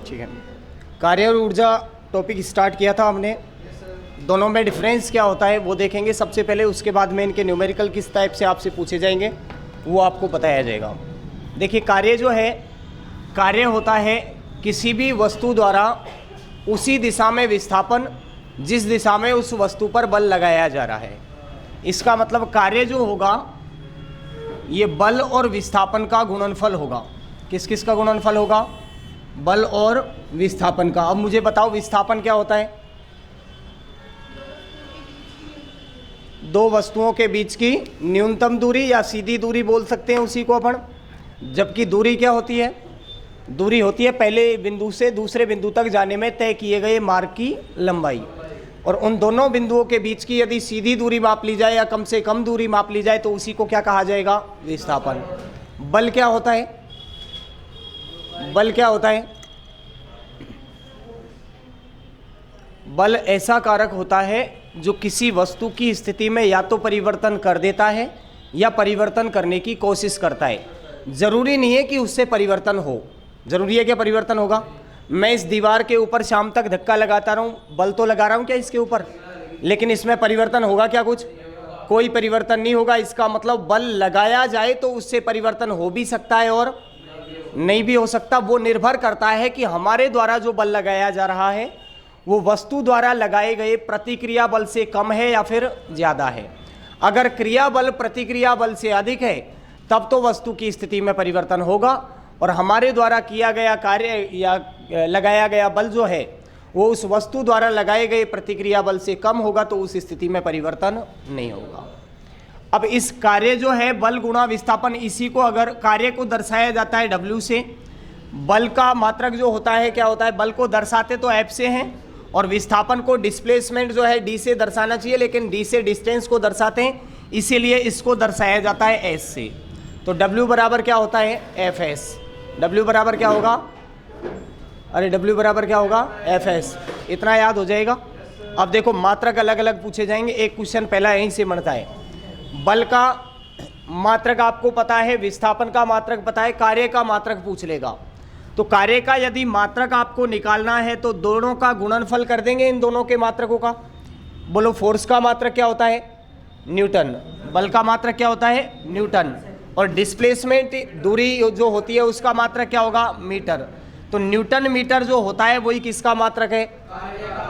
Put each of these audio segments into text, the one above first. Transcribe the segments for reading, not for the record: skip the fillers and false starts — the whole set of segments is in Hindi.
ठीक है। कार्य और ऊर्जा टॉपिक स्टार्ट किया था हमने, दोनों में डिफरेंस क्या होता है वो देखेंगे सबसे पहले, उसके बाद में इनके न्यूमेरिकल किस टाइप से आपसे पूछे जाएंगे वो आपको बताया जाएगा। देखिए कार्य जो है, कार्य होता है किसी भी वस्तु द्वारा उसी दिशा में विस्थापन जिस दिशा में उस वस्तु पर बल लगाया जा रहा है। इसका मतलब कार्य जो होगा ये बल और विस्थापन का गुणनफल होगा। किस किस का गुणनफल होगा? बल और विस्थापन का। अब मुझे बताओ विस्थापन क्या होता है? दो वस्तुओं के बीच की न्यूनतम दूरी या सीधी दूरी बोल सकते हैं उसी को अपन। जबकि दूरी क्या होती है? दूरी होती है पहले बिंदु से दूसरे बिंदु तक जाने में तय किए गए मार्ग की लंबाई। और उन दोनों बिंदुओं के बीच की यदि सीधी दूरी माप ली जाए या कम से कम दूरी माप ली जाए तो उसी को क्या कहा जाएगा? विस्थापन। बल क्या होता है? बल क्या होता है? बल ऐसा कारक होता है जो किसी वस्तु की स्थिति में या तो परिवर्तन कर देता है या परिवर्तन करने की कोशिश करता है। जरूरी नहीं है कि उससे परिवर्तन हो। जरूरी है क्या परिवर्तन होगा? मैं इस दीवार के ऊपर शाम तक धक्का लगाता रहूं, बल तो लगा रहा हूं क्या इसके ऊपर, लेकिन इसमें परिवर्तन होगा क्या? कुछ कोई परिवर्तन नहीं होगा। इसका मतलब बल लगाया जाए तो उससे परिवर्तन हो भी सकता है और नहीं भी हो सकता। वो निर्भर करता है कि हमारे द्वारा जो बल लगाया जा रहा है वो वस्तु द्वारा लगाए गए प्रतिक्रिया बल से कम है या फिर ज़्यादा है। अगर क्रिया बल प्रतिक्रिया बल से अधिक है तब तो वस्तु की स्थिति में परिवर्तन होगा, और हमारे द्वारा किया गया कार्य या लगाया गया बल जो है वो उस वस्तु द्वारा लगाए गए प्रतिक्रिया बल से कम होगा तो उस स्थिति में परिवर्तन नहीं होगा। अब इस कार्य जो है बल गुणा विस्थापन, इसी को अगर कार्य को दर्शाया जाता है W से, बल का मात्रक जो होता है क्या होता है? बल को दर्शाते तो F से हैं और विस्थापन को डिस्प्लेसमेंट जो है D से दर्शाना चाहिए, लेकिन D से डिस्टेंस को दर्शाते हैं इसीलिए इसको दर्शाया जाता है S से। तो W बराबर क्या होता है? Fs। W बराबर क्या होगा? अरे W बराबर क्या होगा? Fs। इतना याद हो जाएगा। अब देखो मात्रक अलग अलग पूछे जाएंगे। एक क्वेश्चन पहला यहीं से बनता है। बल का मात्रक आपको पता है, विस्थापन का मात्रक पता है, कार्य का मात्रक पूछ लेगा। तो कार्य का यदि मात्रक आपको निकालना है तो दोनों का गुणनफल कर देंगे, इन दोनों के मात्रकों का। बोलो फोर्स का मात्रक क्या होता है? न्यूटन। बल का मात्रक क्या होता है? न्यूटन। और डिस्प्लेसमेंट दूरी जो होती है उसका मात्रक क्या होगा? मीटर। तो न्यूटन मीटर जो होता है वही किसका मात्रक है?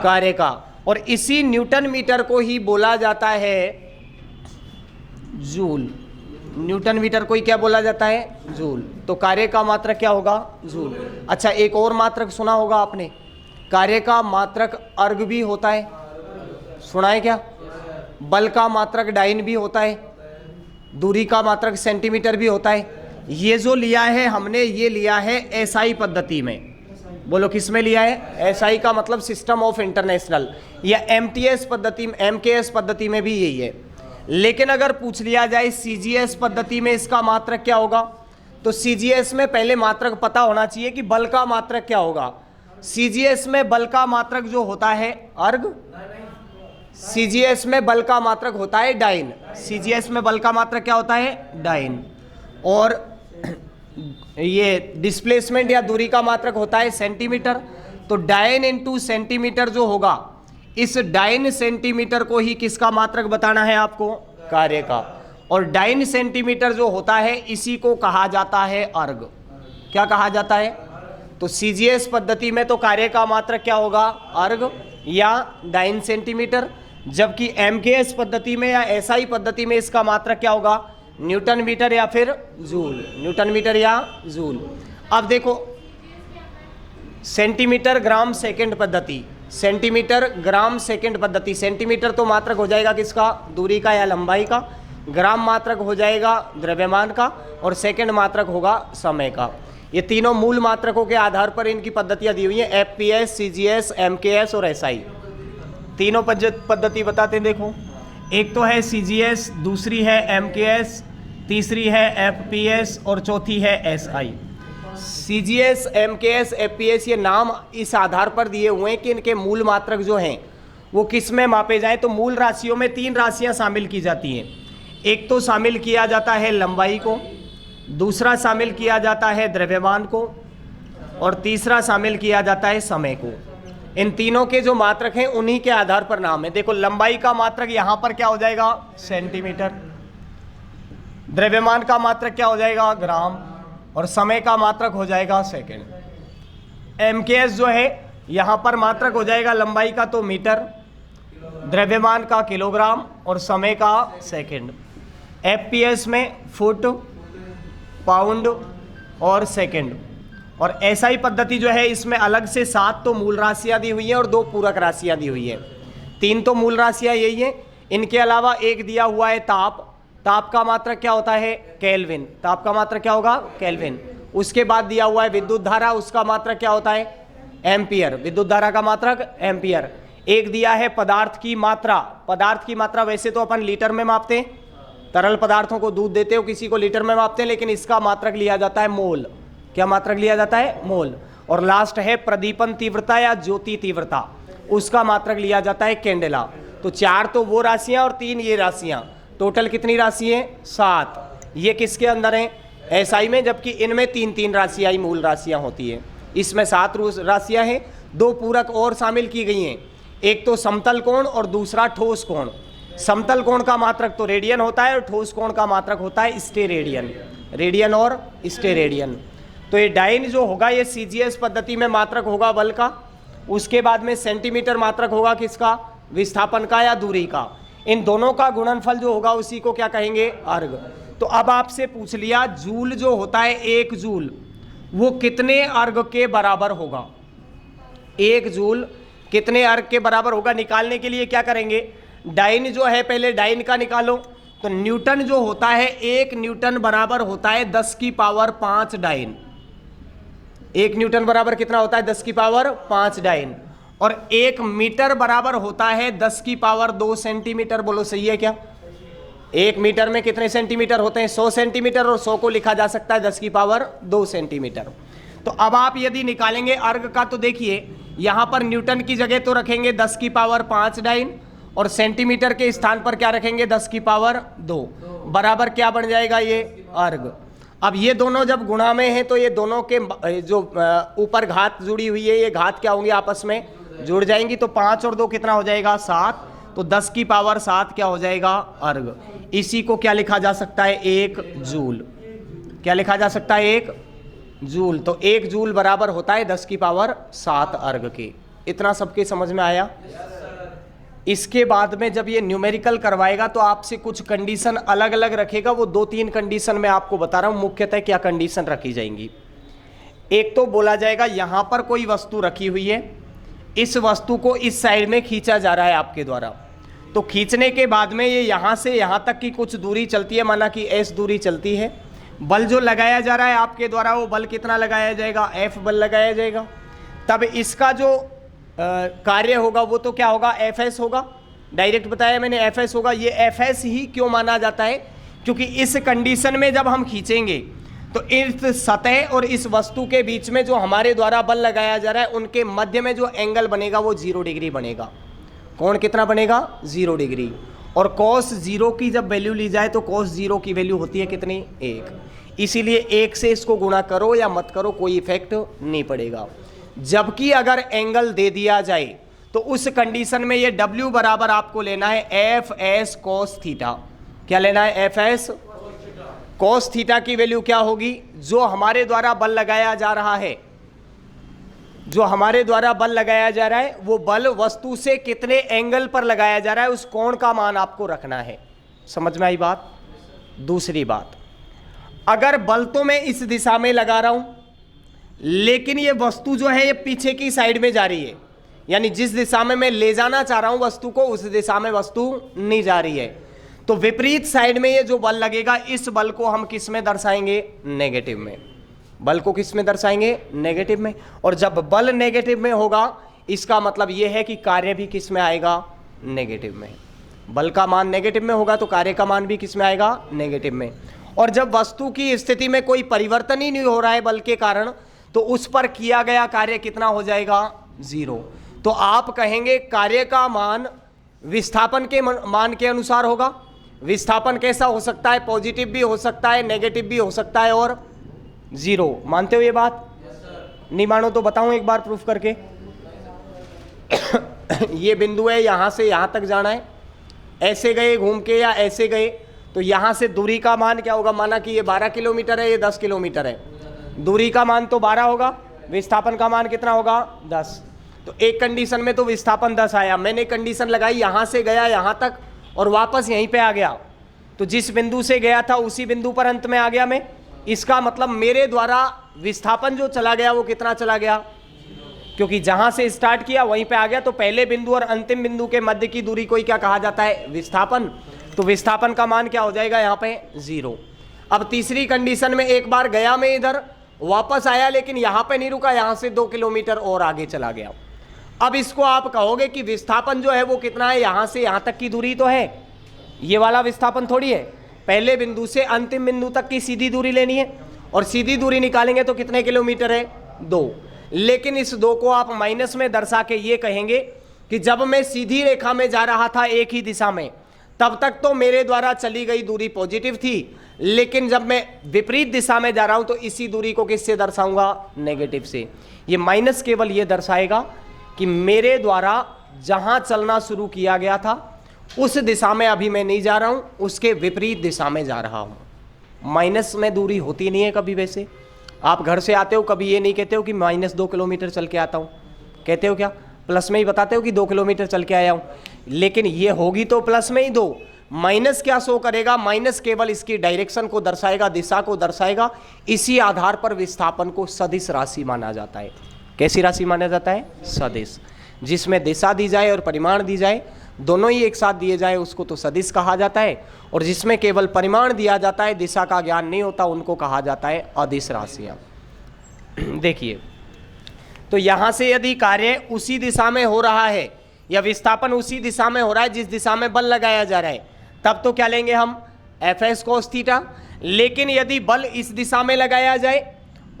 कार्य का। और इसी न्यूटन मीटर को ही बोला जाता है जूल। न्यूटन मीटर को ही क्या बोला जाता है? जूल। तो कार्य का मात्रक क्या होगा? जूल। अच्छा एक और मात्रक सुना होगा आपने, कार्य का मात्रक अर्ग भी होता है, सुना है क्या? बल का मात्रक डाइन भी होता है, दूरी का मात्रक सेंटीमीटर भी होता है। ये जो लिया है हमने, ये लिया है एसआई पद्धति में। बोलो किस में लिया है? एसआई का मतलब सिस्टम ऑफ इंटरनेशनल, या एमटीएस पद्धति में, एमकेएस पद्धति में भी यही है। लेकिन अगर पूछ लिया जाए सीजीएस पद्धति में इसका मात्रक क्या होगा, तो सीजीएस में पहले मात्रक पता होना चाहिए कि बल का मात्रक क्या होगा। सीजीएस में बल का मात्रक जो होता है अर्ग, सीजीएस में बल का मात्रक होता है डाइन। सीजीएस में बल का मात्रक क्या होता है? डाइन। और ये डिस्प्लेसमेंट या दूरी का मात्रक होता है सेंटीमीटर। तो डाइन इंटू सेंटीमीटर जो होगा, इस डाइन सेंटीमीटर को ही किसका मात्रक बताना है आपको? कार्य का। और डाइन सेंटीमीटर जो होता है इसी को कहा जाता है अर्ग। क्या कहा जाता है? तो सीजीएस पद्धति में तो कार्य का मात्रक क्या होगा? अर्ग या डाइन सेंटीमीटर। जबकि एमकेएस पद्धति में या एसआई पद्धति में इसका मात्रक क्या होगा? न्यूटन मीटर या फिर जूल। न्यूटन मीटर या जूल। अब देखो सेंटीमीटर ग्राम सेकंड पद्धति, सेंटीमीटर ग्राम सेकंड पद्धति। सेंटीमीटर तो मात्रक हो जाएगा किसका? दूरी का या लंबाई का। ग्राम मात्रक हो जाएगा द्रव्यमान का, और सेकंड मात्रक होगा समय का। ये तीनों मूल मात्रकों के आधार पर इनकी पद्धतियां दी हुई हैं, एफपीएस, सीजीएस, एमकेएस और एसआई। तीनों पद्धति बताते हैं। देखो एक तो है सीजीएस, दूसरी है एमकेएस, तीसरी है एफपीएस और चौथी है एसआई। सीजीएस, एमकेएस, एफपीएस ये नाम इस आधार पर दिए हुए हैं कि इनके मूल मात्रक जो हैं वो किस में मापे जाएं। तो मूल राशियों में 3 राशियां शामिल की जाती हैं। एक तो शामिल किया जाता है लंबाई को, दूसरा शामिल किया जाता है द्रव्यमान को, और तीसरा शामिल किया जाता है समय को। इन तीनों के जो मात्रक हैं उन्हीं के आधार पर नाम है। देखो लंबाई का मात्रक यहां पर क्या हो जाएगा, सेंटीमीटर। द्रव्यमान का मात्रक क्या हो जाएगा, ग्राम। और समय का मात्रक हो जाएगा सेकंड। एमकेएस जो है यहां पर मात्रक हो जाएगा लंबाई का तो मीटर, द्रव्यमान का किलोग्राम और समय का सेकंड। एफपीएस में फुट, पाउंड और सेकंड। और एसआई पद्धति जो है इसमें अलग से 7 तो मूल राशियां दी हुई हैं और 2 पूरक राशियां दी हुई है। 3 तो मूल राशियां यही है, इनके अलावा एक दिया हुआ है ताप। ताप का मात्रक क्या होता है, केल्विन। ताप का मात्रक क्या होगा, केल्विन। उसके बाद दिया हुआ है विद्युत धारा, उसका मात्रक क्या होता है, एम्पियर। विद्युत धारा का मात्रक एम्पियर। एक दिया है पदार्थ की मात्रा। पदार्थ की मात्रा वैसे तो अपन लीटर में मापते हैं, तरल पदार्थों को दूध देते हो किसी को लीटर में मापते हैं, लेकिन इसका मात्रक लिया जाता है मोल। क्या मात्रक लिया जाता है, मोल। और लास्ट है प्रदीपन तीव्रता या ज्योति तीव्रता, उसका मात्रक लिया जाता है कैंडेला। तो 4 तो वो राशियां और 3 ये राशियां, टोटल कितनी राशि है, 7। ये किसके अंदर है, एसआई में, जबकि इनमें 3-3 राशियां मूल राशियां होती है। इसमें 7 राशियां हैं, 2 पूरक और शामिल की गई हैं। एक तो समतल कोण और दूसरा ठोस कोण। समतल कोण का मात्रक तो रेडियन होता है और ठोस कोण का मात्रक होता है स्टेरेडियन। रेडियन और स्टेरेडियन। तो ये डाइन जो होगा ये सीजीएस पद्धति में मात्रक होगा बल का। उसके बाद में सेंटीमीटर मात्रक होगा किसका, विस्थापन का या दूरी का। इन दोनों का गुणनफल जो होगा उसी को क्या कहेंगे, अर्ग। तो अब आपसे पूछ लिया जूल जो होता है 1 जूल वो कितने अर्ग के बराबर होगा। 1 जूल कितने अर्ग के बराबर होगा, निकालने के लिए क्या करेंगे, डाइन जो है पहले डाइन का निकालो। तो न्यूटन जो होता है 1 न्यूटन बराबर होता है 10 की पावर 5 डाइन। 1 न्यूटन बराबर कितना होता है, 10 की पावर 5 डाइन। और 1 मीटर बराबर होता है 10 की पावर 2 सेंटीमीटर। बोलो सही है क्या, 1 मीटर में कितने सेंटीमीटर होते हैं, 100 सेंटीमीटर। और 100 को लिखा जा सकता है 10 की पावर 2 सेंटीमीटर। तो अब आप यदि निकालेंगे अर्ग का, तो देखिए यहां पर न्यूटन की जगह तो रखेंगे 10 की पावर 5 डाइन और सेंटीमीटर के स्थान पर क्या रखेंगे, 10 की पावर 2 बराबर क्या बन जाएगा, ये अर्ग। अब ये दोनों जब गुणा में हैं तो ये दोनों के जो ऊपर घात जुड़ी हुई है ये घात क्या होंगी, आपस में जुड़ जाएंगी। तो 5 और 2 कितना हो जाएगा, 7। तो 10 की पावर 7 क्या हो जाएगा, अर्ग। इसी को क्या लिखा जा सकता है, 1 जूल। क्या लिखा जा सकता है, 1 जूल। तो 1 जूल बराबर होता है 10 की पावर 7 अर्ग के। इतना सबके समझ में आया। इसके बाद में जब ये न्यूमेरिकल करवाएगा तो आपसे कुछ कंडीशन अलग अलग रखेगा। वो 2-3 कंडीशन मैं आपको बता रहा हूं, मुख्यतः क्या कंडीशन रखी जाएंगी। एक तो बोला जाएगा यहां पर कोई वस्तु रखी हुई है, इस वस्तु को इस साइड में खींचा जा रहा है आपके द्वारा। तो खींचने के बाद में ये यहां से यहां तक की कुछ दूरी चलती है, माना कि एस दूरी चलती है। बल जो लगाया जा रहा है आपके द्वारा वो बल कितना लगाया जाएगा, एफ बल लगाया जाएगा। तब इसका जो कार्य होगा वो तो क्या होगा, एफ एस होगा। डायरेक्ट बताया मैंने, एफ एस होगा। ये एफ एस ही क्यों माना जाता है, क्योंकि इस कंडीशन में जब हम खींचेंगे तो इस सतह और इस वस्तु के बीच में जो हमारे द्वारा बल लगाया जा रहा है उनके मध्य में जो एंगल बनेगा वो 0 डिग्री बनेगा। कोण कितना बनेगा, 0 डिग्री। और cos 0 की जब वैल्यू ली जाए तो cos 0 की वैल्यू होती है कितनी, 1। इसीलिए 1 से इसको गुणा करो या मत करो कोई इफेक्ट नहीं पड़ेगा। जबकि अगर एंगल दे दिया जाए तो उस कंडीशन में ये W बराबर आपको लेना है एफ एस cos थीटा। क्या लेना है, एफ एस cos थीटा की वैल्यू क्या होगी, जो हमारे द्वारा बल लगाया जा रहा है, जो हमारे द्वारा बल लगाया जा रहा है वो बल वस्तु से कितने एंगल पर लगाया जा रहा है उस कोण का मान आपको रखना है। समझ में आई बात। दूसरी बात, अगर बल तो मैं इस दिशा में लगा रहा हूं लेकिन ये वस्तु जो है ये पीछे की साइड में जा रही है, यानी जिस दिशा में मैं ले जाना चाह रहा हूं वस्तु को उस दिशा में वस्तु नहीं जा रही है, तो विपरीत साइड में ये जो बल लगेगा इस बल को हम किस में दर्शाएंगे, नेगेटिव में। बल को किस में दर्शाएंगे, नेगेटिव में। और जब बल नेगेटिव में होगा इसका मतलब यह है कि कार्य भी किस में आएगा, नेगेटिव में। बल का मान नेगेटिव में होगा तो कार्य का मान भी किस में आएगा, नेगेटिव में। और जब वस्तु की स्थिति में कोई परिवर्तन ही नहीं हो रहा है बल के कारण, तो उस पर किया गया कार्य कितना हो जाएगा, 0। तो आप कहेंगे कार्य का मान विस्थापन के मान के अनुसार होगा। विस्थापन कैसा हो सकता है, पॉजिटिव भी हो सकता है, नेगेटिव भी हो सकता है और 0। मानते हो ये बात, नहीं मानो तो बताऊं एक बार प्रूफ करके। ये बिंदु है, यहां से यहां तक जाना है, ऐसे गए घूम के या ऐसे गए, तो यहां से दूरी का मान क्या होगा? माना कि ये 12 किलोमीटर है, ये 10 किलोमीटर है, दूरी का मान तो 12 होगा, विस्थापन का मान कितना होगा? 10। तो एक कंडीशन में तो विस्थापन 10 आया, मैंने कंडीशन लगाई यहां से गया यहां तक और वापस यहीं पे आ गया, तो जिस बिंदु से गया था उसी बिंदु पर अंत में आ गया मैं। इसका मतलब मेरे द्वारा विस्थापन जो चला गया वो कितना चला गया? क्योंकि जहां से स्टार्ट किया वहीं पे आ गया, तो पहले बिंदु और अंतिम बिंदु के मध्य की दूरी को क्या कहा जाता है? विस्थापन। तो विस्थापन का मान क्या हो जाएगा यहाँ पे? 0। अब तीसरी कंडीशन में एक बार गया मैं इधर, वापस आया, लेकिन यहां पे नहीं रुका, यहां से 2 किलोमीटर और आगे चला गया। अब इसको आप कहोगे कि विस्थापन जो है वो कितना है? यहां से यहां तक की दूरी तो है, ये वाला विस्थापन थोड़ी है, पहले बिंदु से अंतिम बिंदु तक की सीधी दूरी लेनी है, और सीधी दूरी निकालेंगे तो कितने किलोमीटर है? 2। लेकिन इस 2 को आप माइनस में दर्शा के ये कहेंगे कि जब मैं सीधी रेखा में जा रहा था एक ही दिशा में, तब तक तो मेरे द्वारा चली गई दूरी पॉजिटिव थी, लेकिन जब मैं विपरीत दिशा में जा रहा हूं तो इसी दूरी को किससे दर्शाऊंगा? नेगेटिव से। ये माइनस केवल ये दर्शाएगा कि मेरे द्वारा जहां चलना शुरू किया गया था उस दिशा में अभी मैं नहीं जा रहा हूं, उसके विपरीत दिशा में जा रहा हूं। माइनस में दूरी होती नहीं है कभी। वैसे आप घर से आते हो, कभी ये नहीं कहते हो कि -2 किलोमीटर चल के आता हूं, कहते हो क्या? प्लस में ही बताते हो कि 2 किलोमीटर चल के आया हूं, लेकिन ये होगी तो प्लस में ही 2। माइनस क्या शो करेगा? माइनस केवल इसकी डायरेक्शन को दर्शाएगा, दिशा को दर्शाएगा। इसी आधार पर विस्थापन को सदिश राशि माना जाता है। कैसी राशि माना जाता है? सदिश। जिसमें दिशा दी जाए और परिमाण दी जाए, दोनों ही एक साथ दिए जाए, उसको तो सदिश कहा जाता है, और जिसमें केवल परिमाण दिया जाता है, दिशा का ज्ञान नहीं होता, उनको कहा जाता है अदिश राशियां। देखिए, तो यहां से यदि कार्य उसी दिशा में हो रहा है या विस्थापन उसी दिशा में हो रहा है जिस दिशा में बल लगाया जा रहा है, तब तो क्या लेंगे हम? Fs cos theta. लेकिन यदि बल इस दिशा में लगाया जाए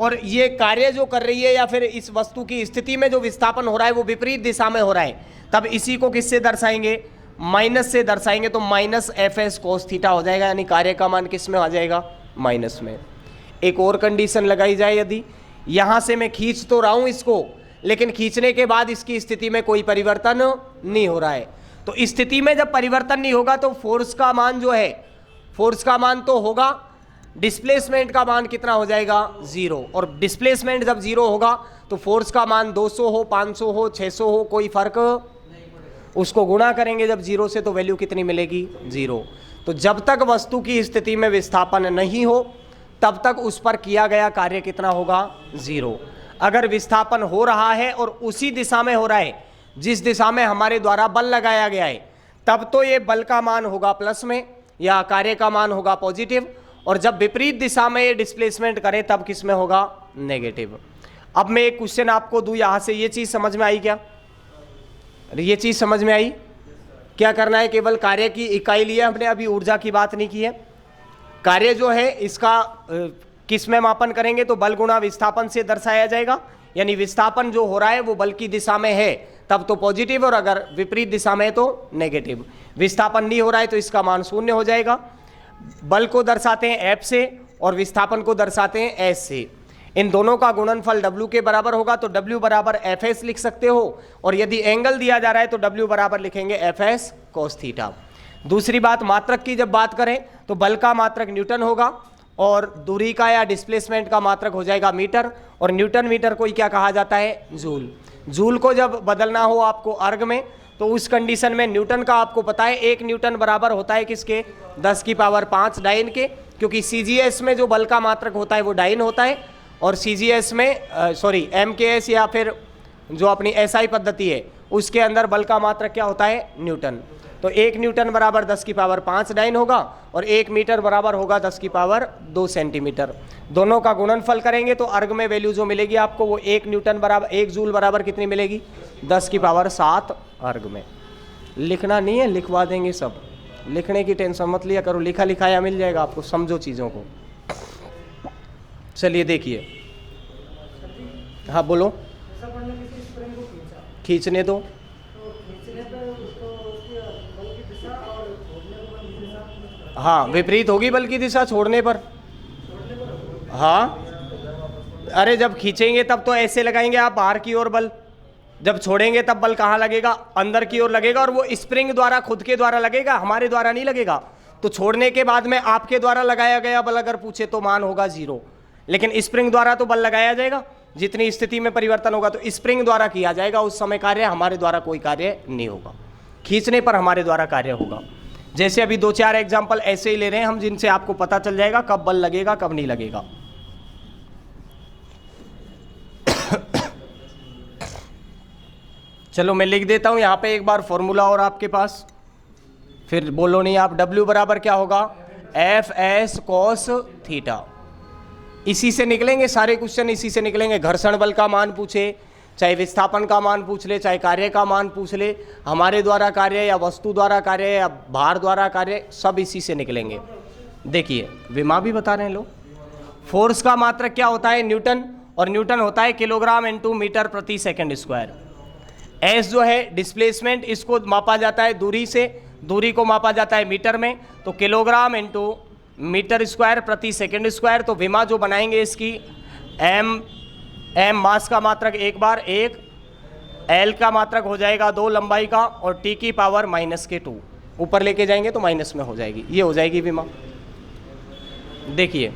और ये कार्य जो कर रही है या फिर इस वस्तु की स्थिति में जो विस्थापन हो रहा है वो विपरीत दिशा में हो रहा है, तब इसी को किससे दर्शाएंगे? माइनस से दर्शाएंगे। तो -Fs cos थीटा हो जाएगा, यानी कार्य का मान किस में आ जाएगा? माइनस में। एक और कंडीशन लगाई जाए, यदि यहां से मैं खींच तो रहा हूं इसको, लेकिन खींचने के बाद इसकी स्थिति में कोई परिवर्तन नहीं हो रहा है, तो स्थिति में जब परिवर्तन नहीं होगा तो फोर्स का मान जो है, फोर्स का मान तो होगा, डिस्प्लेसमेंट का मान कितना हो जाएगा? 0। और डिस्प्लेसमेंट जब 0 होगा तो फोर्स का मान 200 हो, 500 हो, 600 हो, कोई फर्क, उसको गुणा करेंगे जब 0 से तो वैल्यू कितनी मिलेगी? 0। तो जब तक वस्तु की स्थिति में विस्थापन नहीं हो तब तक उस पर किया गया कार्य कितना होगा? 0। अगर विस्थापन हो रहा है और उसी दिशा में हो रहा है जिस दिशा में हमारे द्वारा बल लगाया गया है, तब तो ये बल का मान होगा प्लस में या कार्य का मान होगा पॉजिटिव, और जब विपरीत दिशा में ये डिस्प्लेसमेंट करे तब किस में होगा? नेगेटिव। अब मैं एक क्वेश्चन आपको दूं, यहां से ये चीज समझ में आई क्या? ये चीज समझ में आई? क्या करना है? केवल कार्य की इकाई लिया हमने, अभी ऊर्जा की बात नहीं की है। कार्य जो है इसका किस में मापन करेंगे? तो बल गुणा विस्थापन से दर्शाया जाएगा, यानी विस्थापन जो हो रहा है वो बल की दिशा में है तब तो पॉजिटिव, और अगर विपरीत दिशा में है तो नेगेटिव। विस्थापन नहीं हो रहा है तो इसका मान 0 हो जाएगा। बल को दर्शाते हैं F से और विस्थापन को दर्शाते हैं S से। इन दोनों का गुणनफल W के बराबर होगा, तो W बराबर Fs लिख सकते हो, और यदि एंगल दिया जा रहा है तो W बराबर लिखेंगे Fs cos थीटा। दूसरी बात, मात्रक की जब बात करें तो बल का मात्रक न्यूटन होगा और दूरी का या डिस्प्लेसमेंट का मात्रक हो जाएगा मीटर, और न्यूटन मीटर को ही क्या कहा जाता है? जूल। जूल को जब बदलना हो आपको अर्ग में, तो उस कंडीशन में न्यूटन का आपको पता है 1 न्यूटन बराबर होता है किसके? 10⁵ डाइन के, क्योंकि CGS में जो बल का मात्रक होता है वो डाइन होता है, और CGS में MKS या फिर जो अपनी SI पद्धति है उसके अंदर बल का मात्रक क्या होता है? न्यूटन। तो 1 न्यूटन बराबर 10⁵ डाइन होगा और 1 मीटर बराबर होगा 10⁻² सेंटीमीटर। दोनों का गुणनफल करेंगे तो अर्ग में वैल्यू जो मिलेगी आपको वो 1 न्यूटन बराबर 1 जूल बराबर कितनी मिलेगी? 10⁷ अर्ग में। लिखना नहीं है, लिखवा देंगे सब, लिखने की टेंशन मत लिया करो, लिखा लिखाया मिल जाएगा आपको, समझो चीज़ों को। चलिए देखिए, हाँ बोलो। खींचने दो। हाँ, विपरीत होगी बल की दिशा छोड़ने पर। हाँ, अरे जब खींचेंगे तब तो ऐसे लगाएंगे आप बाहर की ओर बल, जब छोड़ेंगे तब बल कहाँ लगेगा, अंदर की ओर लगेगा, और वो स्प्रिंग द्वारा खुद के द्वारा लगेगा, हमारे द्वारा नहीं लगेगा। तो छोड़ने के बाद में आपके द्वारा लगाया गया बल अगर पूछे तो मान होगा 0, लेकिन स्प्रिंग द्वारा तो बल लगाया जाएगा, जितनी स्थिति में परिवर्तन होगा तो स्प्रिंग द्वारा किया जाएगा, उस समय कार्य, हमारे द्वारा कोई कार्य नहीं होगा, खींचने पर हमारे द्वारा कार्य होगा। जैसे अभी 2-4 एग्जाम्पल ऐसे ही ले रहे हैं हम, जिनसे आपको पता चल जाएगा कब बल लगेगा कब नहीं लगेगा। चलो मैं लिख देता हूं यहां पे एक बार फॉर्मूला और आपके पास, फिर बोलो नहीं आप। W बराबर क्या होगा, Fs cos थीटा। इसी से निकलेंगे सारे क्वेश्चन, इसी से निकलेंगे। घर्षण बल का मान पूछे, चाहे विस्थापन का मान पूछ ले, चाहे कार्य का मान पूछ ले, हमारे द्वारा कार्य या वस्तु द्वारा कार्य या भार द्वारा कार्य, सब इसी से निकलेंगे। देखिए विमा भी बता रहे हैं लोग। फोर्स का मात्रक क्या होता है, न्यूटन, और न्यूटन होता है किलोग्राम इंटू मीटर प्रति सेकंड स्क्वायर। एस जो है डिस्प्लेसमेंट, इसको मापा जाता है दूरी से, दूरी को मापा जाता है मीटर में, तो किलोग्राम इंटू मीटर स्क्वायर प्रति सेकंड स्क्वायर। तो विमा जो बनाएंगे इसकी, एम मास का मात्रक एक बार 1, एल का मात्रक हो जाएगा 2 लंबाई का, और टी की पावर -2 ऊपर लेके जाएंगे तो माइनस में हो जाएगी, ये हो जाएगी विमा। देखिए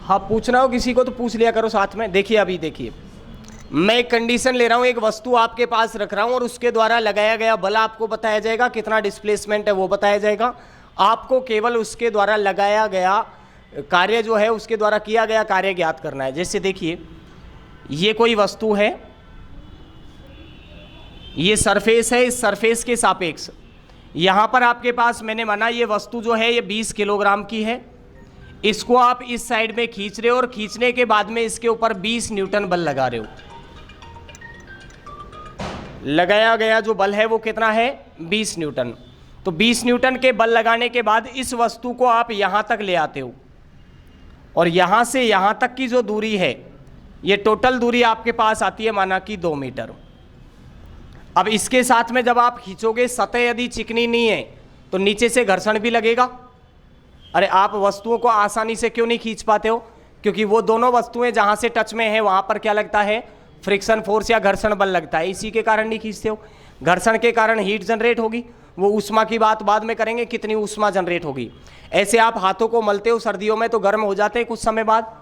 हाँ, पूछना हो किसी को तो पूछ लिया करो साथ में। देखिए अभी देखिए, मैं एक कंडीशन ले रहा हूं, एक वस्तु आपके पास रख रहा हूं, और उसके द्वारा लगाया गया बल आपको बताया जाएगा, कितना डिस्प्लेसमेंट है वो बताया जाएगा। आपको केवल उसके द्वारा लगाया गया कार्य जो है, उसके द्वारा किया गया कार्य ज्ञात करना है। जैसे देखिए ये कोई वस्तु है, ये सरफेस है, इस सरफेस के सापेक्ष यहां पर आपके पास मैंने माना ये वस्तु जो है ये 20 किलोग्राम की है, इसको आप इस साइड में खींच रहे हो, और खींचने के बाद में इसके ऊपर 20 न्यूटन बल लगा रहे हो। लगाया गया जो बल है वो कितना है, 20 न्यूटन। तो 20 न्यूटन के बल लगाने के बाद इस वस्तु को आप यहां तक ले आते हो, और यहां से यहां तक की जो दूरी है, ये टोटल दूरी आपके पास आती है माना कि 2 मीटर। अब इसके साथ में जब आप खींचोगे, सतह यदि चिकनी नहीं है तो नीचे से घर्षण भी लगेगा। अरे आप वस्तुओं को आसानी से क्यों नहीं खींच पाते हो, क्योंकि वो दोनों वस्तुएं जहां से टच में है वहां पर क्या लगता है, फ्रिक्शन फोर्स या घर्षण बल लगता है, इसी के कारण नहीं खींचते हो। घर्षण के कारण हीट जनरेट होगी, वो ऊष्मा की बात बाद में करेंगे, कितनी ऊष्मा जनरेट होगी। ऐसे आप हाथों को मलते हो सर्दियों में तो गर्म हो जाते हैं कुछ समय बाद,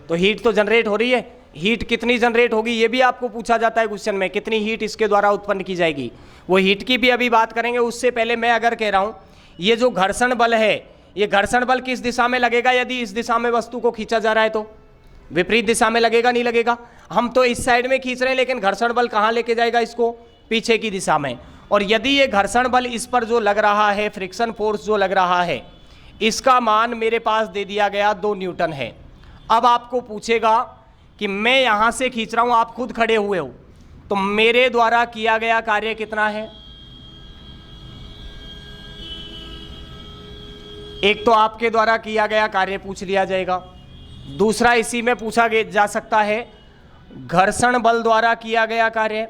तो हीट तो जनरेट हो रही है। हीट कितनी जनरेट होगी ये भी आपको पूछा जाता है क्वेश्चन में, कितनी हीट इसके द्वारा उत्पन्न की जाएगी, वो हीट की भी अभी बात करेंगे। उससे पहले मैं अगर कह रहा हूं ये जो घर्षण बल है, ये घर्षण बल किस दिशा में लगेगा, यदि इस दिशा में वस्तु को खींचा जा रहा है तो विपरीत दिशा में लगेगा, नहीं लगेगा। हम तो इस साइड में खींच रहे हैं, लेकिन घर्षण बल कहां लेके जाएगा इसको, पीछे की दिशा में। और यदि ये घर्षण बल इस पर जो लग रहा है, फ्रिक्शन फोर्स जो लग रहा है, इसका मान मेरे पास दे दिया गया 2 न्यूटन है। अब आपको पूछेगा कि मैं यहां से खींच रहा हूं, आप खुद खड़े हुए हो, तो मेरे द्वारा किया गया कार्य कितना है। एक तो आपके द्वारा किया गया कार्य पूछ लिया जाएगा, दूसरा इसी में पूछा जा सकता है घर्षण बल द्वारा किया गया कार्य,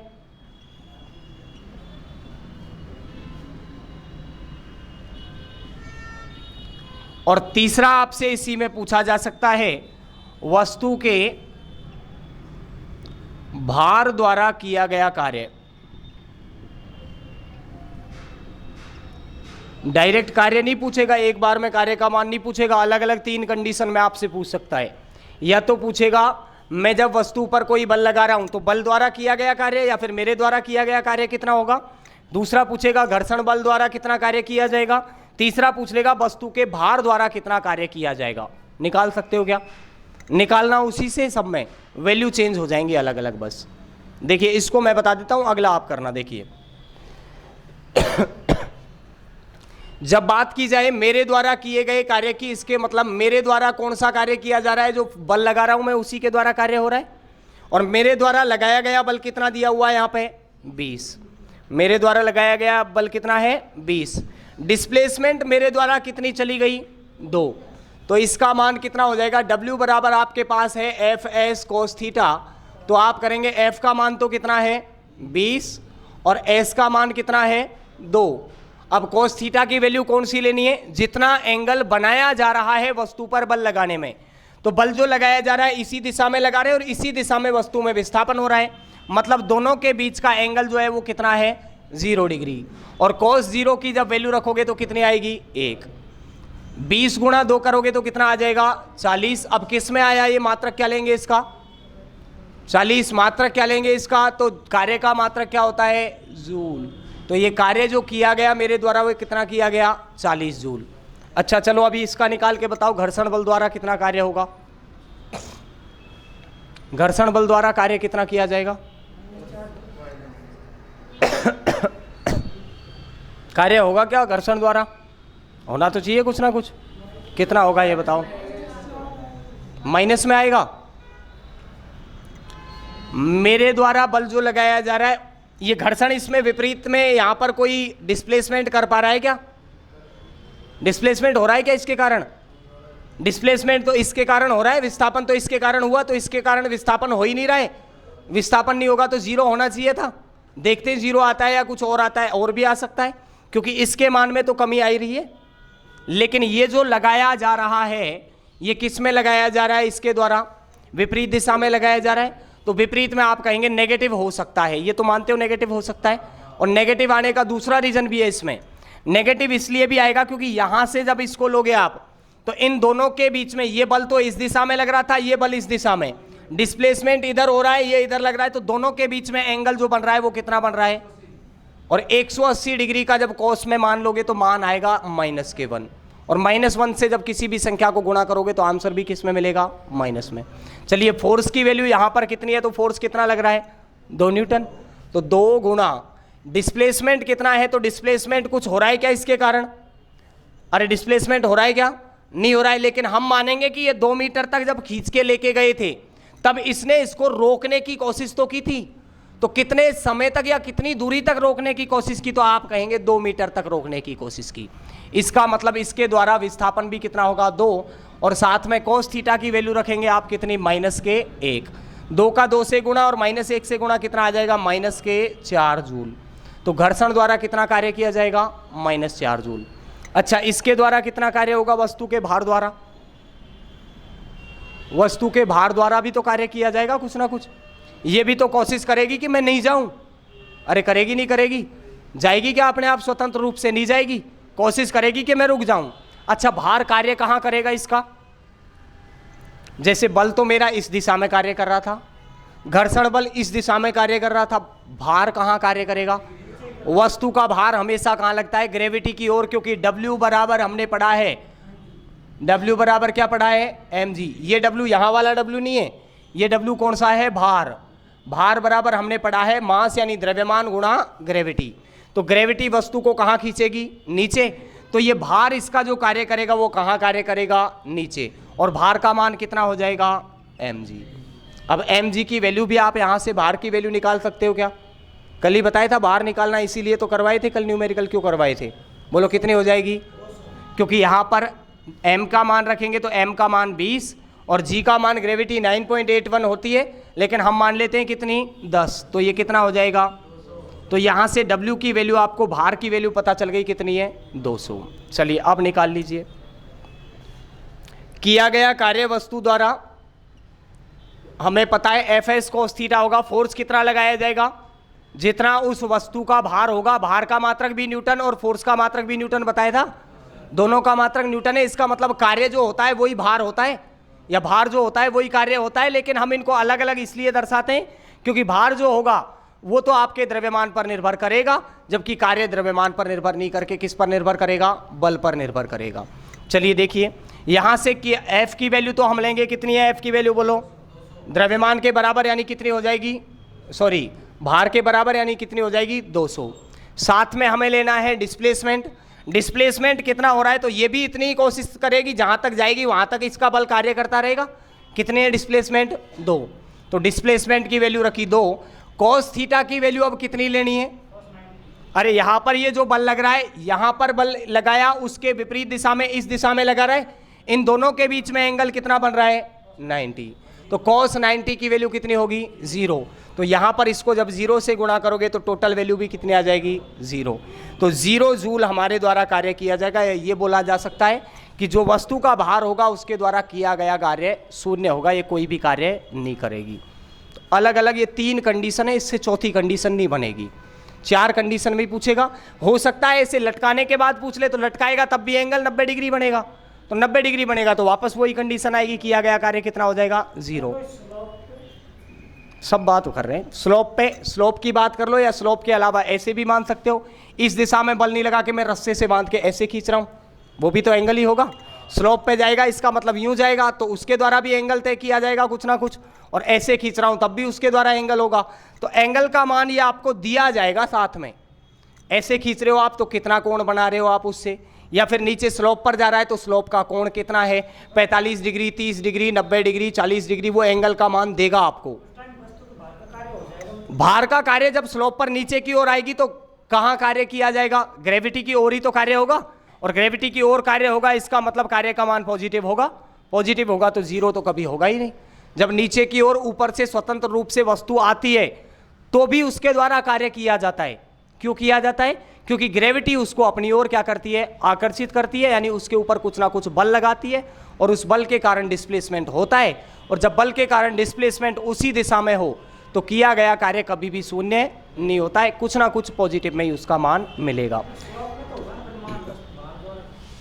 और तीसरा आपसे इसी में पूछा जा सकता है वस्तु के भार द्वारा किया गया कार्य। डायरेक्ट कार्य नहीं पूछेगा, एक बार में कार्य का मान नहीं पूछेगा, अलग अलग 3 कंडीशन में आपसे पूछ सकता है। या तो पूछेगा मैं जब वस्तु पर कोई बल लगा रहा हूं तो बल द्वारा किया गया कार्य, या फिर मेरे द्वारा किया गया कार्य कितना होगा। दूसरा पूछेगा घर्षण बल द्वारा कितना कार्य किया जाएगा। तीसरा पूछ लेगा वस्तु के भार द्वारा कितना कार्य किया जाएगा। निकाल सकते हो क्या, निकालना उसी से, सब में वैल्यू चेंज हो जाएंगी अलग अलग। बस देखिए इसको मैं बता देता हूं, अगला आप करना। देखिए जब बात की जाए मेरे द्वारा किए गए कार्य की, इसके मतलब मेरे द्वारा कौन सा कार्य किया जा रहा है, जो बल लगा रहा हूं मैं उसी के द्वारा कार्य हो रहा है। और मेरे द्वारा लगाया गया बल कितना दिया हुआ है यहाँ पे 20, मेरे द्वारा लगाया गया बल कितना है 20। डिस्प्लेसमेंट मेरे द्वारा कितनी चली गई 2, तो इसका मान कितना हो जाएगा। W बराबर आपके पास है Fs cos थीटा, तो आप करेंगे F का मान तो कितना है 20 और S का मान कितना है 2। अब cos थीटा की वैल्यू कौन सी लेनी है? जितना एंगल बनाया जा रहा है वस्तु पर बल लगाने में, तो बल जो लगाया जा रहा है इसी दिशा में लगा रहे हैं और इसी दिशा में वस्तु में विस्थापन हो रहा है, मतलब दोनों के बीच का एंगल जो है वो कितना है? 0 डिग्री। और cos 0 की जब वैल्यू रखोगे तो कितनी आएगी? 1। 20 गुणा 2 करोगे तो कितना आ जाएगा? 40। अब किस में आया ये मात्रक? क्या लेंगे इसका? 40। मात्रक क्या लेंगे इसका? तो कार्य का मात्रक क्या होता है? जूल। तो ये कार्य जो किया गया मेरे द्वारा वो कितना किया गया? 40 जूल। अच्छा चलो अभी इसका निकाल के बताओ, घर्षण बल द्वारा कितना कार्य होगा? घर्षण बल द्वारा कार्य कितना किया जाएगा? कार्य होगा क्या घर्षण द्वारा? होना तो चाहिए कुछ ना कुछ। कितना होगा ये बताओ? माइनस में आएगा। मेरे द्वारा बल जो लगाया जा रहा है ये घर्षण, इसमें विपरीत में यहां पर कोई डिस्प्लेसमेंट कर पा रहा है क्या? डिस्प्लेसमेंट हो रहा है क्या इसके कारण? डिस्प्लेसमेंट तो इसके कारण हो रहा है, विस्थापन तो इसके कारण हुआ, तो इसके कारण विस्थापन हो ही नहीं रहा है। विस्थापन नहीं होगा तो 0 होना चाहिए था। देखते हैं 0 आता है या कुछ और आता है, और भी आ सकता है क्योंकि इसके मान में तो कमी आ रही है। लेकिन ये जो लगाया जा रहा है ये किस में लगाया जा रहा है? इसके द्वारा विपरीत दिशा में लगाया जा रहा है। तो विपरीत में आप कहेंगे नेगेटिव हो सकता है, ये तो मानते हो नेगेटिव हो सकता है। और नेगेटिव आने का दूसरा रीजन भी है इसमें। नेगेटिव इसलिए भी आएगा क्योंकि यहां से जब इसको लोगे आप तो इन दोनों के बीच में ये बल तो इस दिशा में लग रहा था, ये बल इस दिशा में, डिस्प्लेसमेंट इधर हो रहा है, ये इधर लग रहा है, तो दोनों के बीच में एंगल जो बन रहा है वो कितना बन रहा है? और 180 डिग्री का जब cos में मान लोगे तो मान आएगा -1। और -1 से जब किसी भी संख्या को गुणा करोगे तो आंसर भी किस में मिलेगा? माइनस में। चलिए फोर्स की वैल्यू यहां पर कितनी है? तो फोर्स कितना लग रहा है? 2 न्यूटन। तो 2 गुणा डिस्प्लेसमेंट कितना है? तो डिस्प्लेसमेंट कुछ हो रहा है क्या इसके कारण? अरे डिस्प्लेसमेंट हो रहा है क्या? नहीं हो रहा है। लेकिन हम मानेंगे कि ये 2 मीटर तक जब खींच के लेके गए थे तब इसने इसको रोकने की कोशिश तो की थी। तो कितने समय तक या कितनी दूरी तक रोकने की कोशिश की? तो आप कहेंगे 2 मीटर तक रोकने की कोशिश की। इसका मतलब इसके द्वारा विस्थापन भी कितना होगा? 2। और साथ में cos थीटा की वैल्यू रखेंगे आप कितनी? -1। 2 का 2 से गुणा और -1 से गुणा कितना आ जाएगा? -4 जूल। तो घर्षण द्वारा कितना कार्य किया जाएगा? -4 जूल। अच्छा इसके द्वारा कितना कार्य होगा? वस्तु के भार द्वारा। वस्तु के भार द्वारा भी तो कार्य किया जाएगा कुछ ना कुछ। ये भी तो कोशिश करेगी कि मैं नहीं जाऊं। अरे करेगी नहीं करेगी? जाएगी क्या अपने आप स्वतंत्र रूप से? नहीं जाएगी, कोशिश करेगी कि मैं रुक जाऊं। अच्छा भार कार्य कहां करेगा इसका? जैसे बल तो मेरा इस दिशा में कार्य कर रहा था, घर्षण बल इस दिशा में कार्य कर रहा था, भार कहां कार्य करेगा? वस्तु का भार हमेशा कहां लगता है? ग्रेविटी की ओर, क्योंकि W बराबर हमने पढ़ा है, W बराबर क्या पढ़ा है? mg। ये W यहां वाला W नहीं है, ये W कौन सा है? भार। भार बराबर हमने पढ़ा है मास यानी द्रव्यमान गुणा ग्रेविटी। तो ग्रेविटी वस्तु को कहां खींचेगी? नीचे। तो ये भार इसका जो कार्य करेगा वो कहां कार्य करेगा? नीचे। और भार का मान कितना हो जाएगा? mg। अब mg की वैल्यू भी आप यहां से भार की वैल्यू निकाल सकते हो क्या? कल ही बताया था भार निकालना, इसीलिए तो करवाए थे कल न्यूमेरिकल। क्यों करवाए थे? बोलो कितनी हो जाएगी? क्योंकि यहां पर m का मान रखेंगे तो m का मान 20 और g का मान ग्रेविटी 9.81 होती है, लेकिन हम मान लेते हैं कितनी? 10। तो ये कितना हो जाएगा? तो यहां से W की वैल्यू, आपको भार की वैल्यू पता चल गई कितनी है? 200। चलिए अब निकाल लीजिए। किया गया कार्य वस्तु द्वारा हमें पता है Fs cos थीटा होगा। फोर्स कितना लगाया जाएगा? जितना उस वस्तु का भार होगा। भार का मात्रक भी न्यूटन और फोर्स का मात्रक भी न्यूटन बताया था, दोनों का मात्रक न्यूटन है। इसका मतलब कार्य जो होता है वही भार होता है, या भार जो होता है वही कार्य होता है। लेकिन हम इनको अलग अलग इसलिए दर्शाते हैं क्योंकि भार जो होगा वो तो आपके द्रव्यमान पर निर्भर करेगा, जबकि कार्य द्रव्यमान पर निर्भर नहीं करके किस पर निर्भर करेगा? बल पर निर्भर करेगा। चलिए देखिए यहां से कि F की वैल्यू तो हम लेंगे, कितनी है F की वैल्यू? बोलो द्रव्यमान के बराबर यानी कितनी हो जाएगी? सॉरी भार के बराबर यानी कितनी हो जाएगी? 200। साथ में हमें लेना है डिस्प्लेसमेंट। डिस्प्लेसमेंट कितना हो रहा है? तो ये भी इतनी ही कोशिश करेगी, जहां तक जाएगी वहां तक इसका बल कार्य करता रहेगा। कितने है डिस्प्लेसमेंट? 2। तो डिस्प्लेसमेंट की वैल्यू रखी 2। cos थीटा की वैल्यू अब कितनी लेनी है? अरे यहां पर ये जो बल लग रहा है, यहां पर बल लगाया, उसके विपरीत दिशा में इस दिशा में लगा रहा है, इन दोनों के बीच में एंगल कितना बन रहा है? 90। तो cos 90 की वैल्यू कितनी होगी 0। तो यहाँ पर इसको जब 0 से गुणा करोगे तो टोटल वैल्यू भी कितनी आ जाएगी 0। तो 0 जूल हमारे द्वारा कार्य किया जाएगा। ये बोला जा सकता है कि जो वस्तु का भार होगा उसके द्वारा किया गया कार्य शून्य होगा, ये कोई भी कार्य नहीं करेगी। तो अलग अलग ये 3 कंडीशन है, इससे चौथी कंडीशन नहीं बनेगी। 4 कंडीशन में पूछेगा, हो सकता है इसे लटकाने के बाद पूछ ले, तो लटकाएगा तब भी एंगल 90 डिग्री बनेगा। तो 90 डिग्री बनेगा तो वापस वही कंडीशन आएगी, किया गया कार्य कितना हो जाएगा 0। सब बात कर रहे हैं स्लोप पे, स्लोप की बात कर लो या स्लोप के अलावा ऐसे भी मान सकते हो। इस दिशा में बल नहीं लगा के मैं रस्से से बांध के ऐसे खींच रहा हूं, वो भी तो एंगल ही होगा। स्लोप पे जाएगा इसका मतलब यूं जाएगा तो उसके द्वारा भी एंगल तय किया जाएगा कुछ ना कुछ, और ऐसे खींच रहा हूं तब भी उसके द्वारा एंगल होगा। तो एंगल का मान ये आपको दिया जाएगा साथ में। ऐसे खींच रहे हो आप तो कितना कोण बना रहे हो आप उससे, या फिर नीचे स्लोप पर जा रहा है तो स्लोप का कोण कितना है, 45 डिग्री, 30 डिग्री, 90 डिग्री, 40 डिग्री, वो एंगल का मान देगा आपको। भार का कार्य जब स्लोप पर नीचे की ओर आएगी तो कहां कार्य किया जाएगा, ग्रेविटी की ओर ही तो कार्य होगा, और ग्रेविटी की ओर कार्य होगा इसका मतलब कार्य का मान पॉजिटिव होगा। पॉजिटिव होगा तो 0 तो कभी होगा ही नहीं। जब नीचे की ओर ऊपर से स्वतंत्र रूप से वस्तु आती है तो भी उसके द्वारा कार्य किया जाता है। क्यों किया जाता है, क्योंकि ग्रेविटी उसको अपनी ओर क्या करती है, आकर्षित करती है, यानी उसके ऊपर कुछ ना कुछ बल लगाती है और उस बल के कारण डिस्प्लेसमेंट होता है। और जब बल के कारण डिस्प्लेसमेंट उसी दिशा में हो तो किया गया कार्य कभी भी शून्य नहीं होता है, कुछ ना कुछ पॉजिटिव में ही उसका मान मिलेगा।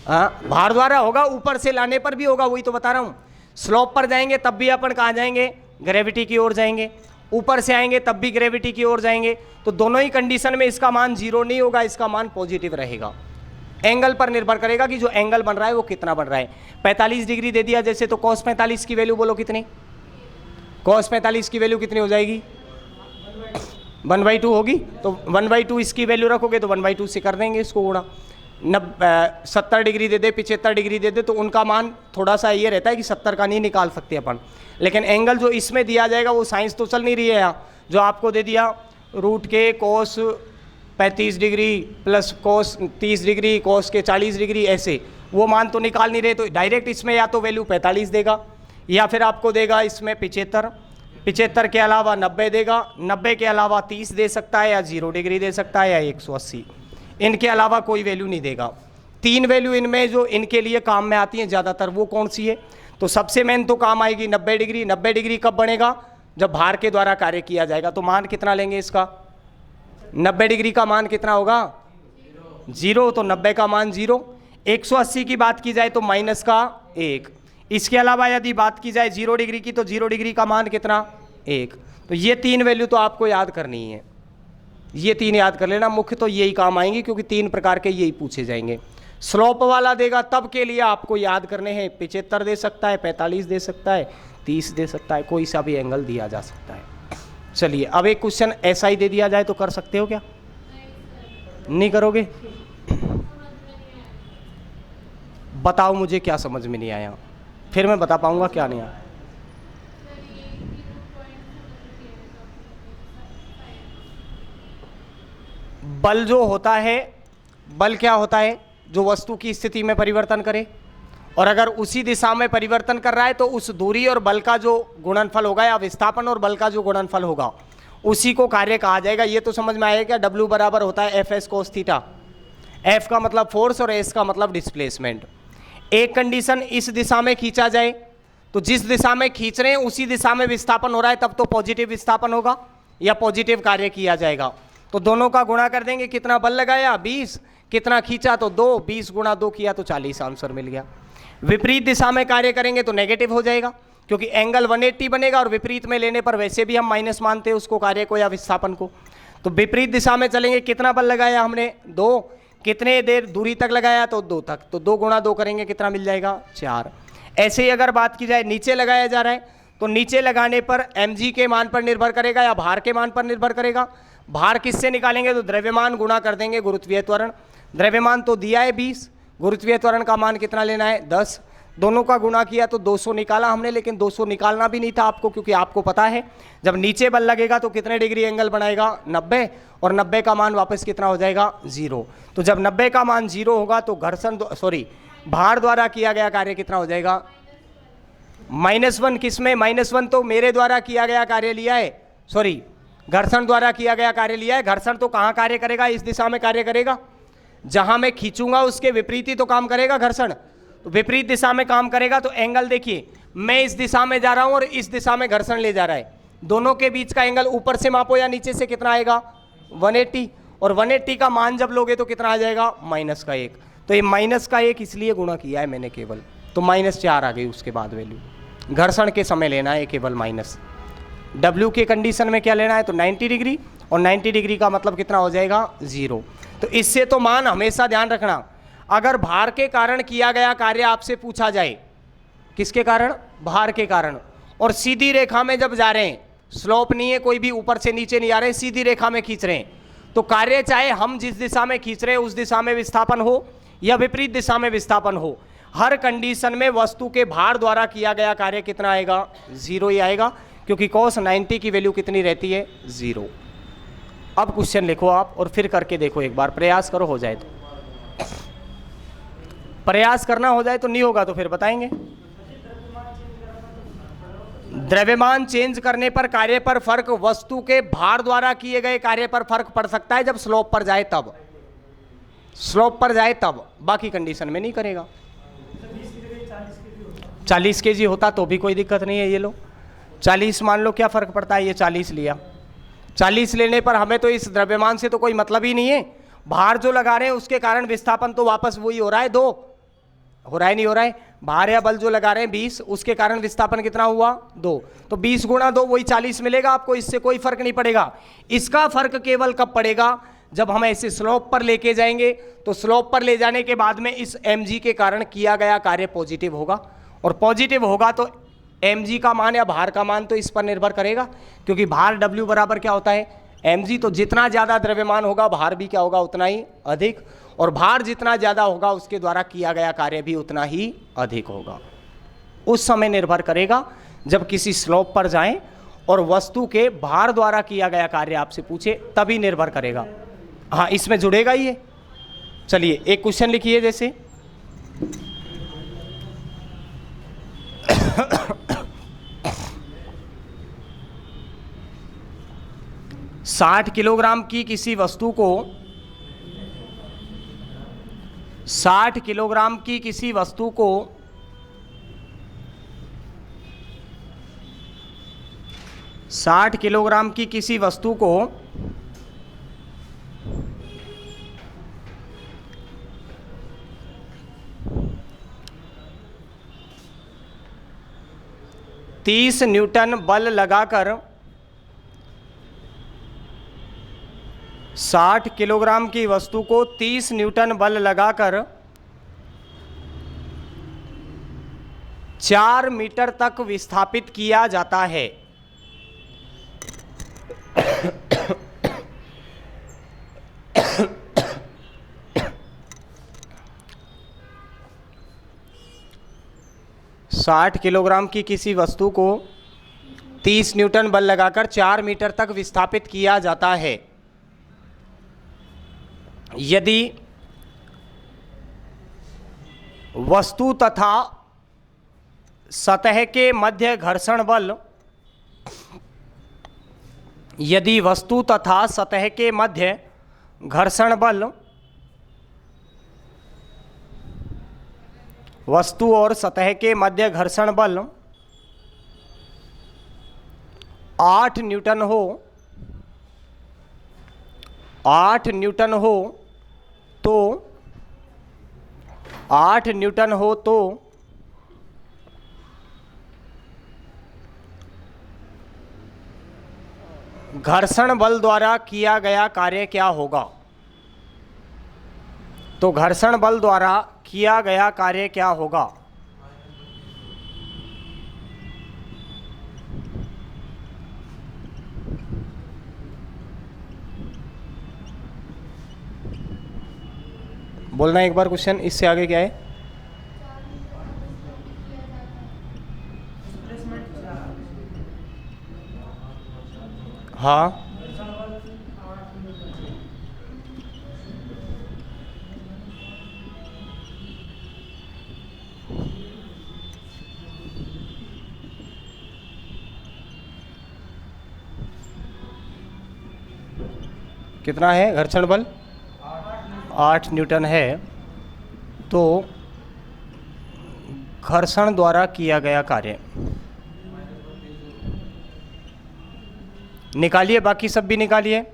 भार द्वारा होगा, ऊपर से लाने पर भी होगा, वही तो बता रहा हूं। स्लोप पर जाएंगे तब भी अपन कहाँ जाएंगे, ग्रेविटी की ओर जाएंगे, ऊपर से आएंगे तब भी ग्रेविटी की ओर जाएंगे। तो दोनों ही कंडीशन में इसका मान 0 नहीं होगा, इसका मान पॉजिटिव रहेगा। एंगल पर निर्भर करेगा कि जो एंगल बन रहा है वो कितना बन रहा है। 45 डिग्री दे दिया जैसे, तो cos 45 की वैल्यू बोलो कितनी, cos 45 की वैल्यू कितनी हो जाएगी 1/2 होगी। तो 1/2 इसकी वैल्यू रखोगे तो 1/2 से कर देंगे इसको गुणा। 70 डिग्री दे दे, 75 डिग्री दे दे, तो उनका मान थोड़ा सा ये रहता है कि 70 का नहीं निकाल सकते अपन। लेकिन एंगल जो इसमें दिया जाएगा वो साइंस तो चल नहीं रही है यहाँ, जो आपको दे दिया रूट के cos 35 degree plus cos 30 degree, cos के 40 डिग्री, ऐसे वो मान तो निकाल नहीं रहे। तो डायरेक्ट इसमें या तो वैल्यू 45 देगा या फिर आपको देगा इसमें 75 के अलावा 90 देगा, 90 के अलावा 30 दे सकता है, या 0 डिग्री दे सकता है, या 180। इनके अलावा कोई वैल्यू नहीं देगा। 3 वैल्यू इनमें जो इनके लिए काम में आती हैं ज़्यादातर, वो कौन सी है, तो सबसे मेन तो काम आएगी 90 डिग्री। 90 डिग्री कब बनेगा, जब भार के द्वारा कार्य किया जाएगा। तो मान कितना लेंगे इसका, 90 डिग्री का मान कितना होगा 0, तो 90 का मान 0। 180 की बात की जाए तो माइनस का 1। इसके अलावा यदि बात की जाए 0 डिग्री की, तो 0 डिग्री का मान कितना 1। तो ये 3 वैल्यू तो आपको याद करनी है, ये 3 याद कर लेना। मुख्य तो यही काम आएंगे क्योंकि 3 प्रकार के यही पूछे जाएंगे। स्लोप वाला देगा तब के लिए आपको याद करने हैं, 75 दे सकता है, 45 दे सकता है, 30 दे सकता है, कोई सा भी एंगल दिया जा सकता है। चलिए अब एक क्वेश्चन ऐसा ही दे दिया जाए तो कर सकते हो क्या, नहीं करोगे? बताओ मुझे क्या समझ में नहीं आया, फिर मैं बता पाऊंगा क्या नहीं आया। बल जो होता है, बल क्या होता है, जो वस्तु की स्थिति में परिवर्तन करे, और अगर उसी दिशा में परिवर्तन कर रहा है तो उस दूरी और बल का जो गुणनफल होगा, या विस्थापन और बल का जो गुणनफल होगा, उसी को कार्य कहा जाएगा। ये तो समझ में आएगा क्या, W बराबर होता है Fs cos थीटा। F का मतलब फोर्स और S का मतलब डिस्प्लेसमेंट। एक कंडीशन इस दिशा में खींचा जाए तो जिस दिशा में खींच रहे हैं उसी दिशा में विस्थापन हो रहा है, तब तो पॉजिटिव विस्थापन होगा या पॉजिटिव कार्य किया जाएगा। तो दोनों का गुणा कर देंगे, कितना बल लगाया 20, कितना खींचा तो 2, 20 गुणा 2 किया तो 40 आंसर मिल गया। विपरीत दिशा में कार्य करेंगे तो नेगेटिव हो जाएगा, क्योंकि एंगल 180 बनेगा, और विपरीत में लेने पर वैसे भी हम माइनस मानते हैं उसको, कार्य को या विस्थापन को। तो विपरीत दिशा में चलेंगे, कितना बल लगाया हमने 2, कितने देर दूरी तक लगाया तो 2 तक, तो 2 गुणा 2 करेंगे कितना मिल जाएगा 4। ऐसे ही अगर बात की जाए नीचे लगाया जा रहा है तो नीचे लगाने पर mg के मान पर निर्भर करेगा या भार के मान पर निर्भर करेगा। भार किससे निकालेंगे, तो द्रव्यमान गुणा कर देंगे गुरुत्वीय त्वरण। द्रव्यमान तो दिया है 20, गुरुत्वीय त्वरण का मान कितना लेना है 10। दोनों का गुणा किया तो 200 निकाला हमने, लेकिन 200 निकालना भी नहीं था आपको, क्योंकि आपको पता है जब नीचे बल लगेगा तो कितने डिग्री एंगल बनाएगा 90, और 90 का मान वापस कितना हो जाएगा 0। तो जब 90 का मान 0 होगा तो भार द्वारा किया गया कार्य कितना हो जाएगा -1 किस में? -1 तो मेरे द्वारा किया गया कार्य लिया है, सॉरी घर्षण द्वारा किया गया कार्य लिया है। घर्षण तो कहाँ कार्य करेगा? इस दिशा में कार्य करेगा। जहां मैं खींचूंगा उसके विपरीत ही तो काम करेगा घर्षण, तो विपरीत दिशा में काम करेगा। तो एंगल देखिए, मैं इस दिशा में जा रहा हूं और इस दिशा में घर्षण ले जा रहा है, दोनों के बीच का एंगल ऊपर से मापो या नीचे से, कितना आएगा? 180। और 180 का मान जब लोगे तो कितना आ जाएगा? -1। तो ये -1 इसलिए गुणा किया है मैंने केवल, तो -4 आ गई उसके बाद वैल्यू। घर्षण के समय लेना है केवल माइनस। W के कंडीशन में क्या लेना है? तो 90 डिग्री, और 90 डिग्री का मतलब कितना हो जाएगा? 0। तो इससे तो मान हमेशा ध्यान रखना, अगर भार के कारण किया गया कार्य आपसे पूछा जाए, किसके कारण? भार के कारण, और सीधी रेखा में जब जा रहे हैं, स्लोप नहीं है, कोई भी ऊपर से नीचे नहीं आ रहे हैं, सीधी रेखा में खींच रहे हैं, तो कार्य चाहे हम जिस दिशा में खींच रहे हैं उस दिशा में विस्थापन हो या विपरीत दिशा में विस्थापन हो, हर कंडीशन में वस्तु के भार द्वारा किया गया कार्य कितना आएगा? 0 ही आएगा, क्योंकि cos 90 की वैल्यू कितनी रहती है? 0। अब क्वेश्चन लिखो आप और फिर करके देखो, एक बार प्रयास करो, हो जाए तो। प्रयास करना हो जाए तो, नहीं होगा तो फिर बताएंगे। द्रव्यमान चेंज करने पर कार्य पर फर्क वस्तु के भार द्वारा किए गए कार्य पर फर्क पड़ सकता है जब स्लोप पर जाए तब, स्लोप पर जाए तब, बाकी कंडीशन में नहीं करेगा। 40 kg होता तो भी कोई दिक्कत नहीं है। ये लो 40 मान लो, क्या फर्क पड़ता है? ये 40 लिया, 40 लेने पर हमें तो इस द्रव्यमान से तो कोई मतलब ही नहीं है, भार जो लगा रहे हैं उसके कारण विस्थापन तो वापस वही हो रहा है, 2 हो रहा है, नहीं हो रहा है? भार या बल जो लगा रहे हैं 20, उसके कारण विस्थापन कितना हुआ? 2। तो 20 गुणा 2 वही 40 मिलेगा आपको, इससे कोई फर्क नहीं पड़ेगा। इसका फर्क केवल कब पड़ेगा? जब हम ऐसे स्लोप पर लेके जाएंगे, तो स्लोप पर ले जाने के बाद में इस mg के कारण किया गया कार्य पॉजिटिव होगा, और पॉजिटिव होगा तो mg का मान या भार का मान तो इस पर निर्भर करेगा, क्योंकि भार W बराबर क्या होता है? mg। तो जितना ज़्यादा द्रव्यमान होगा भार भी क्या होगा? उतना ही अधिक, और भार जितना ज़्यादा होगा उसके द्वारा किया गया कार्य भी उतना ही अधिक होगा। उस समय निर्भर करेगा जब किसी स्लोप पर जाएं और वस्तु के भार द्वारा किया गया कार्य आपसे पूछे, तभी निर्भर करेगा। हाँ, इसमें जुड़ेगा ही ये। चलिए एक क्वेश्चन लिखिए, जैसे 60 किलोग्राम की किसी वस्तु को 60 किलोग्राम की किसी वस्तु को 60 किलोग्राम की किसी वस्तु को 30 न्यूटन बल लगाकर 60 किलोग्राम की वस्तु को 30 न्यूटन बल लगाकर 4 मीटर तक विस्थापित किया जाता है। साठ किलोग्राम की किसी वस्तु को 30 न्यूटन बल लगाकर 4 मीटर तक विस्थापित किया जाता है। यदि वस्तु तथा सतह के मध्य घर्षण बल, यदि वस्तु तथा सतह के मध्य घर्षण बल, वस्तु और सतह के मध्य घर्षण बल 8 न्यूटन हो, 8 न्यूटन हो तो 8 न्यूटन हो तो घर्षण बल द्वारा किया गया कार्य क्या होगा? तो घर्षण बल द्वारा किया गया कार्य क्या होगा? बोलना एक बार क्वेश्चन, इससे आगे क्या है? हाँ, कितना है घर्षण बल? 8 न्यूटन है। तो घर्षण द्वारा किया गया कार्य निकालिए, बाकी सब भी निकालिए।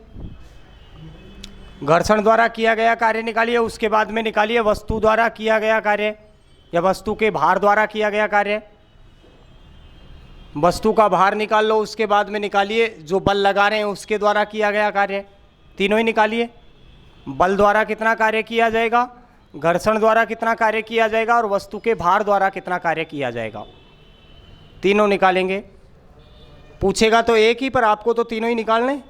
घर्षण द्वारा किया गया कार्य निकालिए, उसके बाद में निकालिए वस्तु द्वारा किया गया कार्य या वस्तु के भार द्वारा किया गया कार्य। वस्तु का भार निकाल लो, उसके बाद में निकालिए जो बल लगा रहे हैं उसके द्वारा किया गया कार्य। तीनों ही निकालिए। बल द्वारा कितना कार्य किया जाएगा, घर्षण द्वारा कितना कार्य किया जाएगा और वस्तु के भार द्वारा कितना कार्य किया जाएगा, तीनों निकालेंगे। पूछेगा तो एक ही, पर आपको तो तीनों ही निकालने।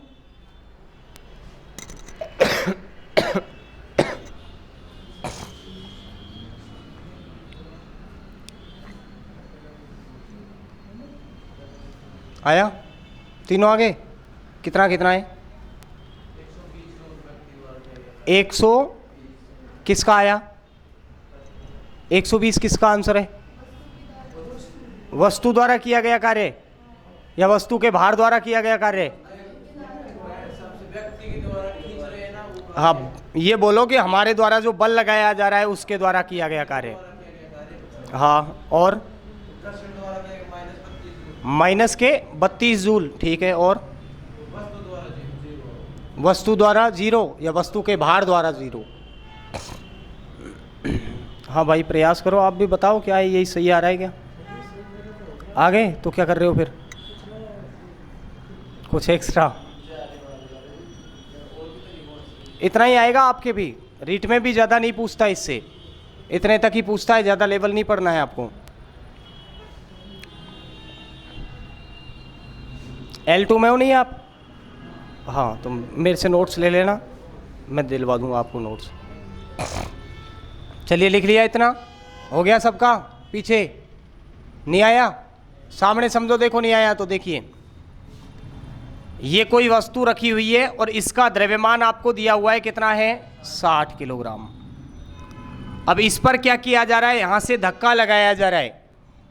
आया? तीनों आगे? कितना कितना है? 100 किसका आया? 120 किसका आंसर है? वस्तु द्वारा किया गया कार्य या वस्तु के भार द्वारा किया गया कार्य? हाँ, ये बोलो कि हमारे द्वारा जो बल लगाया जा रहा है उसके द्वारा किया गया कार्य। हाँ, और माइनस के 32 जूल, ठीक है। और वस्तु द्वारा 0 या वस्तु के भार द्वारा 0। हाँ भाई, प्रयास करो, आप भी बताओ क्या है, यही सही आ रहा है क्या? आ गए तो क्या कर रहे हो फिर? कुछ एक्स्ट्रा? इतना ही आएगा आपके भी, रीट में भी ज़्यादा नहीं पूछता इससे, इतने तक ही पूछता है, ज़्यादा लेवल नहीं पढ़ना है आपको। L2 में हो नहीं आप? हाँ, तो मेरे से नोट्स ले लेना, मैं दिलवा दूंगा आपको नोट्स। चलिए, लिख लिया? इतना हो गया सबका? पीछे नहीं आया? सामने समझो, देखो नहीं आया तो देखिए, ये कोई वस्तु रखी हुई है और इसका द्रव्यमान आपको दिया हुआ है, कितना है? 60 किलोग्राम। अब इस पर क्या किया जा रहा है, यहाँ से धक्का लगाया जा रहा है,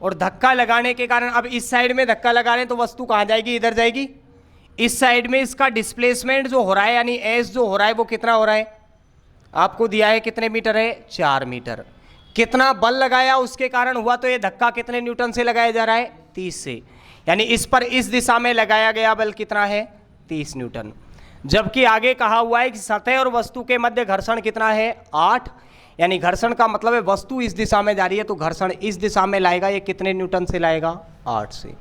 और धक्का लगाने के कारण अब इस साइड में धक्का लगा रहे हैं तो वस्तु कहाँ जाएगी? इधर जाएगी। इस साइड में इसका डिस्प्लेसमेंट जो हो रहा है, यानी एस जो हो रहा है, वो कितना हो रहा है? आपको दिया है कितने मीटर है? 4 मीटर। कितना बल लगाया उसके कारण हुआ, तो ये धक्का कितने न्यूटन से लगाया जा रहा है? 30 से। यानी इस पर इस दिशा में लगाया गया बल कितना है? 30 न्यूटन। जबकि आगे कहा हुआ है कि सतह और वस्तु के मध्य घर्षण कितना है? 8। यानी घर्षण का मतलब है वस्तु इस दिशा में जा रही है तो घर्षण इस दिशा में लाएगा, ये कितने न्यूटन से लाएगा? 8 से।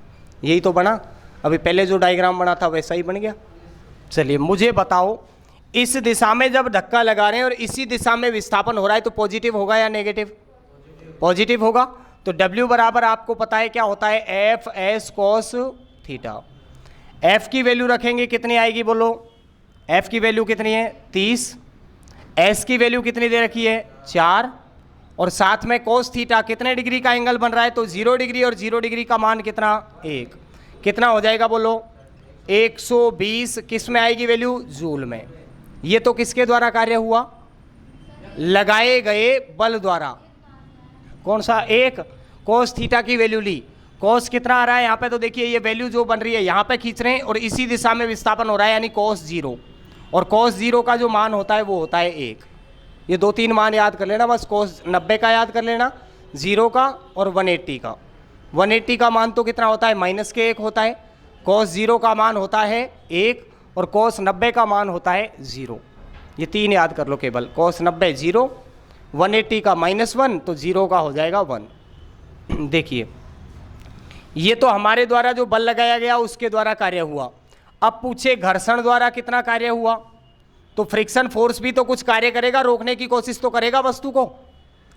यही तो बना, अभी पहले जो डायग्राम बना था वैसा ही बन गया। चलिए मुझे बताओ, इस दिशा में जब धक्का लगा रहे हैं और इसी दिशा में विस्थापन हो रहा है तो पॉजिटिव होगा या नेगेटिव? पॉजिटिव होगा। तो W बराबर आपको पता है क्या होता है? F S cos theta. F की वैल्यू रखेंगे, कितनी आएगी बोलो? एफ की वैल्यू कितनी है? 30। एस की वैल्यू कितनी दे रखी है? 4। और साथ में कोस थीटा, कितने डिग्री का एंगल बन रहा है? तो 0 डिग्री, और 0 डिग्री का मान कितना? 1। कितना हो जाएगा बोलो? 120। किस में आएगी वैल्यू? जूल में। ये तो किसके द्वारा कार्य हुआ? लगाए गए बल द्वारा। कौन सा? 1। कोस थीटा की वैल्यू ली, कोस कितना आ रहा है यहाँ पे? तो देखिए ये वैल्यू जो बन रही है यहाँ पे खींच रहे हैं और इसी दिशा में विस्थापन हो रहा है, यानी कोस 0। और कोस 0 का जो मान होता है वो होता है 1। ये 2-3 मान याद कर लेना बस। कोस 90 का याद कर लेना, 0 का और 180 का। 180 का मान तो कितना होता है? -1 होता है। कोस 0 का मान होता है 1 और कोस 90 का मान होता है 0। ये 3 याद कर लो केवल। कोस 90 0, 180 का -1, तो 0 का हो जाएगा 1। देखिए ये तो हमारे द्वारा जो बल लगाया गया उसके द्वारा कार्य हुआ। अब पूछे घर्षण द्वारा कितना कार्य हुआ? तो फ्रिक्शन फोर्स भी तो कुछ कार्य करेगा, रोकने की कोशिश तो करेगा वस्तु को।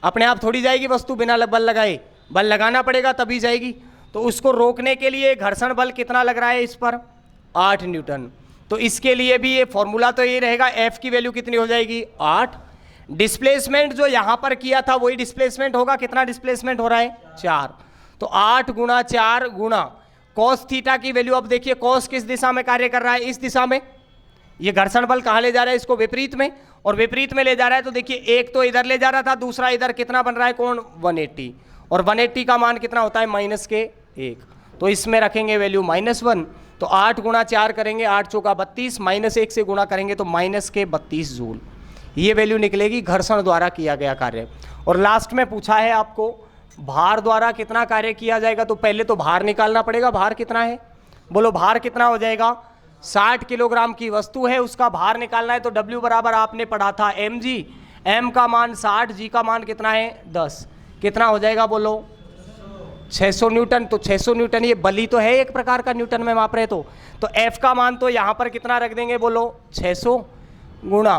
अपने आप थोड़ी जाएगी वस्तु बिना बल लगाए, बल लगाना पड़ेगा तभी जाएगी। तो उसको रोकने के लिए घर्षण बल कितना लग रहा है इस पर? 8 न्यूटन। तो इसके लिए भी ये फॉर्मूला तो ये रहेगा, एफ की वैल्यू कितनी हो जाएगी? 8। डिस्प्लेसमेंट जो यहां पर किया था वही डिस्प्लेसमेंट होगा। कितना डिस्प्लेसमेंट हो रहा है? 4। तो 8 गुणा 4 गुणा कॉस थीटा की वैल्यू। अब देखिए कॉस किस दिशा में कार्य कर रहा है? इस दिशा में। ये घर्षण बल कहां ले जा रहा है? इसको विपरीत में, और विपरीत में ले जा रहा है तो देखिए एक तो इधर ले जा रहा था, दूसरा इधर। कितना बन रहा है कोण? 180। और 180 का मान कितना होता है? -1। तो इसमें रखेंगे वैल्यू -1, तो 8 गुणा 4 करेंगे, 8 चौका 32, -1 से गुणा करेंगे तो -32 जूल, ये वैल्यू निकलेगी घर्षण द्वारा किया गया कार्य। और लास्ट में पूछा है आपको भार द्वारा कितना कार्य किया जाएगा, तो पहले तो भार निकालना पड़ेगा। भार कितना है, बोलो भार कितना हो जाएगा। 60 किलोग्राम की वस्तु है, उसका भार निकालना है तो W बराबर आपने पढ़ा था mg, m का मान 60, g का मान कितना है 10, कितना हो जाएगा बोलो 600 न्यूटन। तो 600 न्यूटन ये बली तो है एक प्रकार का, न्यूटन में माप रहे तो F का मान तो यहाँ पर कितना रख देंगे बोलो 600 गुणा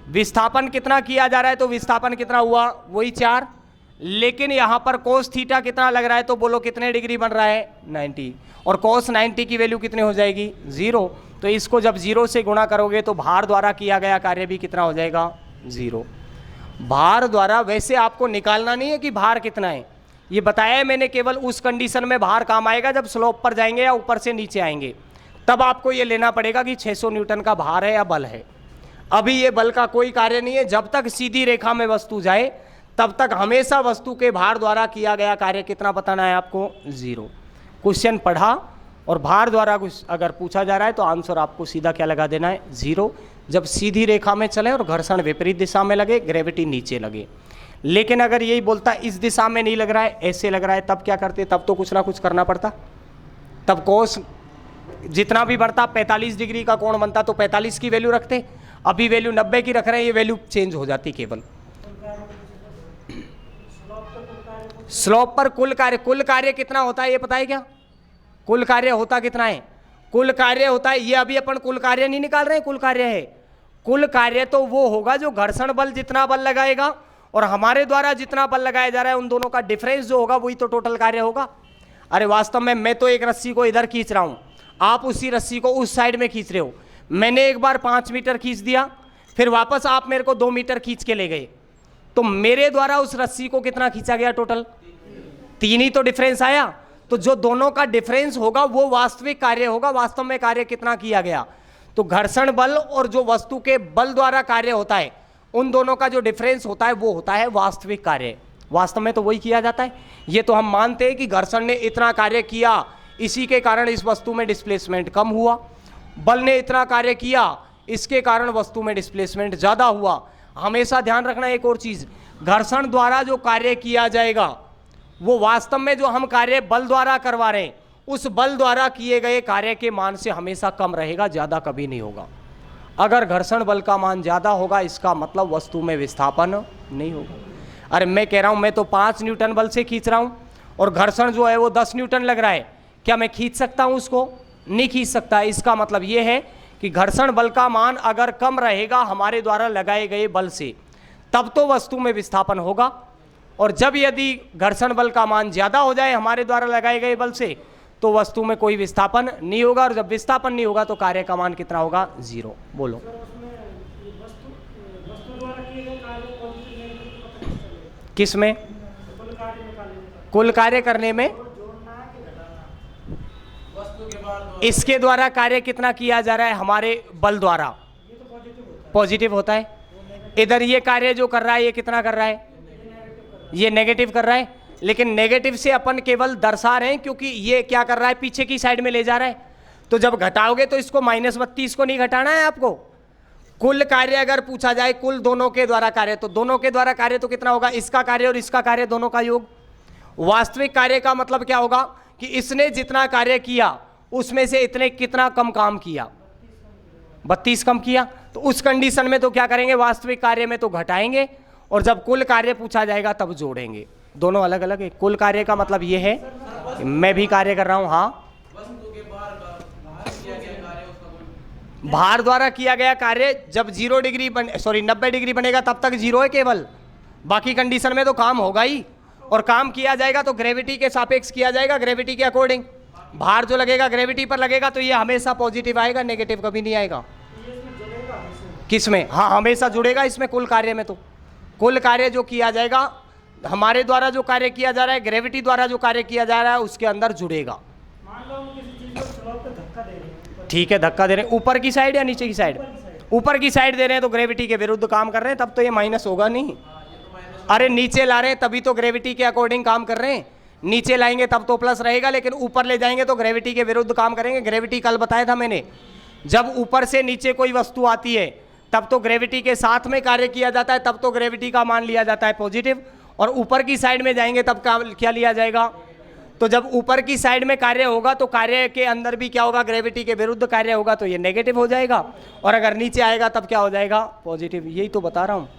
विस्थापन कितना किया जा रहा है, तो विस्थापन कितना हुआ वही 4, लेकिन यहाँ पर कोस थीटा कितना लग रहा है, तो बोलो कितने डिग्री बन रहा है 90, और कोस 90 की वैल्यू कितनी हो जाएगी 0। तो इसको जब 0 से गुणा करोगे तो भार द्वारा किया गया कार्य भी कितना हो जाएगा 0। भार द्वारा वैसे आपको निकालना नहीं है कि भार कितना है, ये बताया है मैंने, केवल उस कंडीशन में भार काम आएगा जब स्लोप पर जाएंगे या ऊपर से नीचे आएंगे, तब आपको ये लेना पड़ेगा कि 600 न्यूटन का भार है या बल है। अभी ये बल का कोई कार्य नहीं है, जब तक सीधी रेखा में वस्तु जाए तब तक हमेशा वस्तु के भार द्वारा किया गया कार्य कितना बताना है आपको 0। क्वेश्चन पढ़ा और भार द्वारा कुछ अगर पूछा जा रहा है तो आंसर आपको सीधा क्या लगा देना है 0, जब सीधी रेखा में चले और घर्षण विपरीत दिशा में लगे, ग्रेविटी नीचे लगे। लेकिन अगर यही बोलता इस दिशा में नहीं लग रहा है, ऐसे लग रहा है, तब क्या करते, तब तो कुछ ना कुछ करना पड़ता, तब कोस जितना भी बढ़ता 45 डिग्री का कोण बनता तो 45 की वैल्यू रखते, अभी वैल्यू 90 की रख रहे हैं, ये वैल्यू चेंज हो जाती केवल। स्लोप पर कुल कार्य कितना होता है ये पता है क्या, कुल कार्य होता कितना है, कुल कार्य होता है, ये अभी अपन कुल कार्य नहीं निकाल रहे हैं, कुल कार्य है, कुल कार्य तो वो होगा जो घर्षण बल जितना बल लगाएगा और हमारे द्वारा जितना बल लगाया जा रहा है उन दोनों का डिफरेंस जो होगा वही तो टोटल कार्य होगा। अरे वास्तव में मैं तो एक रस्सी को इधर खींच रहा हूं, आप उसी रस्सी को उस साइड में खींच रहे हो, मैंने एक बार 5 मीटर खींच दिया, फिर वापस आप मेरे को 2 मीटर खींच के ले गए, तो मेरे द्वारा उस रस्सी को कितना खींचा गया टोटल 3 ही तो डिफरेंस आया। तो जो दोनों का डिफरेंस होगा वो वास्तविक कार्य होगा, वास्तव में कार्य कितना किया गया। तो घर्षण बल और जो वस्तु के बल द्वारा कार्य होता है उन दोनों का जो डिफरेंस होता है वो होता है वास्तविक कार्य, वास्तव में तो वही किया जाता है। ये तो हम मानते हैं कि घर्षण ने इतना कार्य किया, इसी के कारण इस वस्तु में डिस्प्लेसमेंट कम हुआ, बल ने इतना कार्य किया, इसके कारण वस्तु में डिस्प्लेसमेंट ज़्यादा हुआ। हमेशा ध्यान रखना एक और चीज़, घर्षण द्वारा जो कार्य किया जाएगा वो वास्तव में जो हम कार्य बल द्वारा करवा रहे हैं उस बल द्वारा किए गए कार्य के मान से हमेशा कम रहेगा, ज़्यादा कभी नहीं होगा। अगर घर्षण बल का मान ज़्यादा होगा इसका मतलब वस्तु में विस्थापन नहीं होगा। अरे मैं कह रहा हूँ मैं तो 5 न्यूटन बल से खींच रहा हूँ और घर्षण जो है वो 10 न्यूटन लग रहा है, क्या मैं खींच सकता हूँ उसको, नहीं खींच सकता। इसका मतलब ये है कि घर्षण बल का मान अगर कम रहेगा हमारे द्वारा लगाए गए बल से तब तो वस्तु में विस्थापन होगा, और जब यदि घर्षण बल का मान ज़्यादा हो जाए हमारे द्वारा लगाए गए बल से तो वस्तु में कोई विस्थापन नहीं होगा, और जब विस्थापन नहीं होगा तो कार्य का मान कितना होगा 0। बोलो किस में, कुल कार्य करने में, इसके द्वारा कार्य कितना किया जा रहा है हमारे बल द्वारा, पॉजिटिव होता है। इधर ये कार्य जो कर रहा है ये कितना कर रहा है, ये नेगेटिव कर रहा है, लेकिन नेगेटिव से अपन केवल दर्शा रहे हैं क्योंकि ये क्या कर रहा है पीछे की साइड में ले जा रहा है। तो जब घटाओगे तो इसको -32 को नहीं घटाना है आपको। कुल कार्य अगर पूछा जाए कुल दोनों के द्वारा कार्य, तो दोनों के द्वारा कार्य तो कितना होगा, इसका कार्य और इसका कार्य दोनों का योग। वास्तविक कार्य का मतलब क्या होगा कि इसने जितना कार्य किया उसमें से इतने कितना कम काम किया, 32 कम किया। तो उस कंडीशन में तो क्या करेंगे, वास्तविक कार्य में तो घटाएंगे, और जब कुल कार्य पूछा जाएगा तब जोड़ेंगे। दोनों अलग अलग है। कुल कार्य का मतलब ये है कि मैं भी कार्य कर रहा हूं, हाँ, भार द्वारा किया गया कार्य जब 90 डिग्री बनेगा तब तक 0 है केवल, बाकी कंडीशन में तो काम होगा ही, और काम किया जाएगा तो ग्रेविटी के सापेक्ष किया जाएगा, ग्रेविटी के अकॉर्डिंग। भार जो लगेगा ग्रेविटी पर लगेगा तो ये हमेशा पॉजिटिव आएगा, नेगेटिव कभी नहीं आएगा। किसमें, हाँ हमेशा जुड़ेगा इसमें कुल कार्य में। तो कुल कार्य जो किया जाएगा हमारे द्वारा जो कार्य किया जा रहा है, ग्रेविटी द्वारा जो कार्य किया जा रहा है उसके अंदर जुड़ेगा। मान लो हम किसी चीज को स्लोप पे धक्का दे रहे हैं, ठीक है, धक्का दे रहे हैं ऊपर की साइड या नीचे की साइड, ऊपर की साइड दे रहे हैं तो ग्रेविटी के विरुद्ध काम कर रहे हैं, तब तो ये माइनस होगा नहीं। अरे नीचे ला रहे हैं तभी तो ग्रेविटी के अकॉर्डिंग काम कर रहे हैं, नीचे लाएंगे तब तो प्लस रहेगा, लेकिन ऊपर ले जाएंगे तो ग्रेविटी के विरुद्ध काम करेंगे। ग्रेविटी कल बताया था मैंने, जब ऊपर से नीचे कोई वस्तु आती है तब तो ग्रेविटी के साथ में कार्य किया जाता है, तब तो ग्रेविटी का मान लिया जाता है पॉजिटिव, और ऊपर की साइड में जाएंगे तब क्या लिया जाएगा। तो जब ऊपर की साइड में कार्य होगा तो कार्य के अंदर भी क्या होगा, ग्रेविटी के विरुद्ध कार्य होगा, तो ये नेगेटिव हो जाएगा, और अगर नीचे आएगा तब क्या हो जाएगा, पॉजिटिव। यही तो बता रहा हूँ,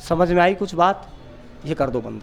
समझ में आई कुछ बात? ये कर दो बंद।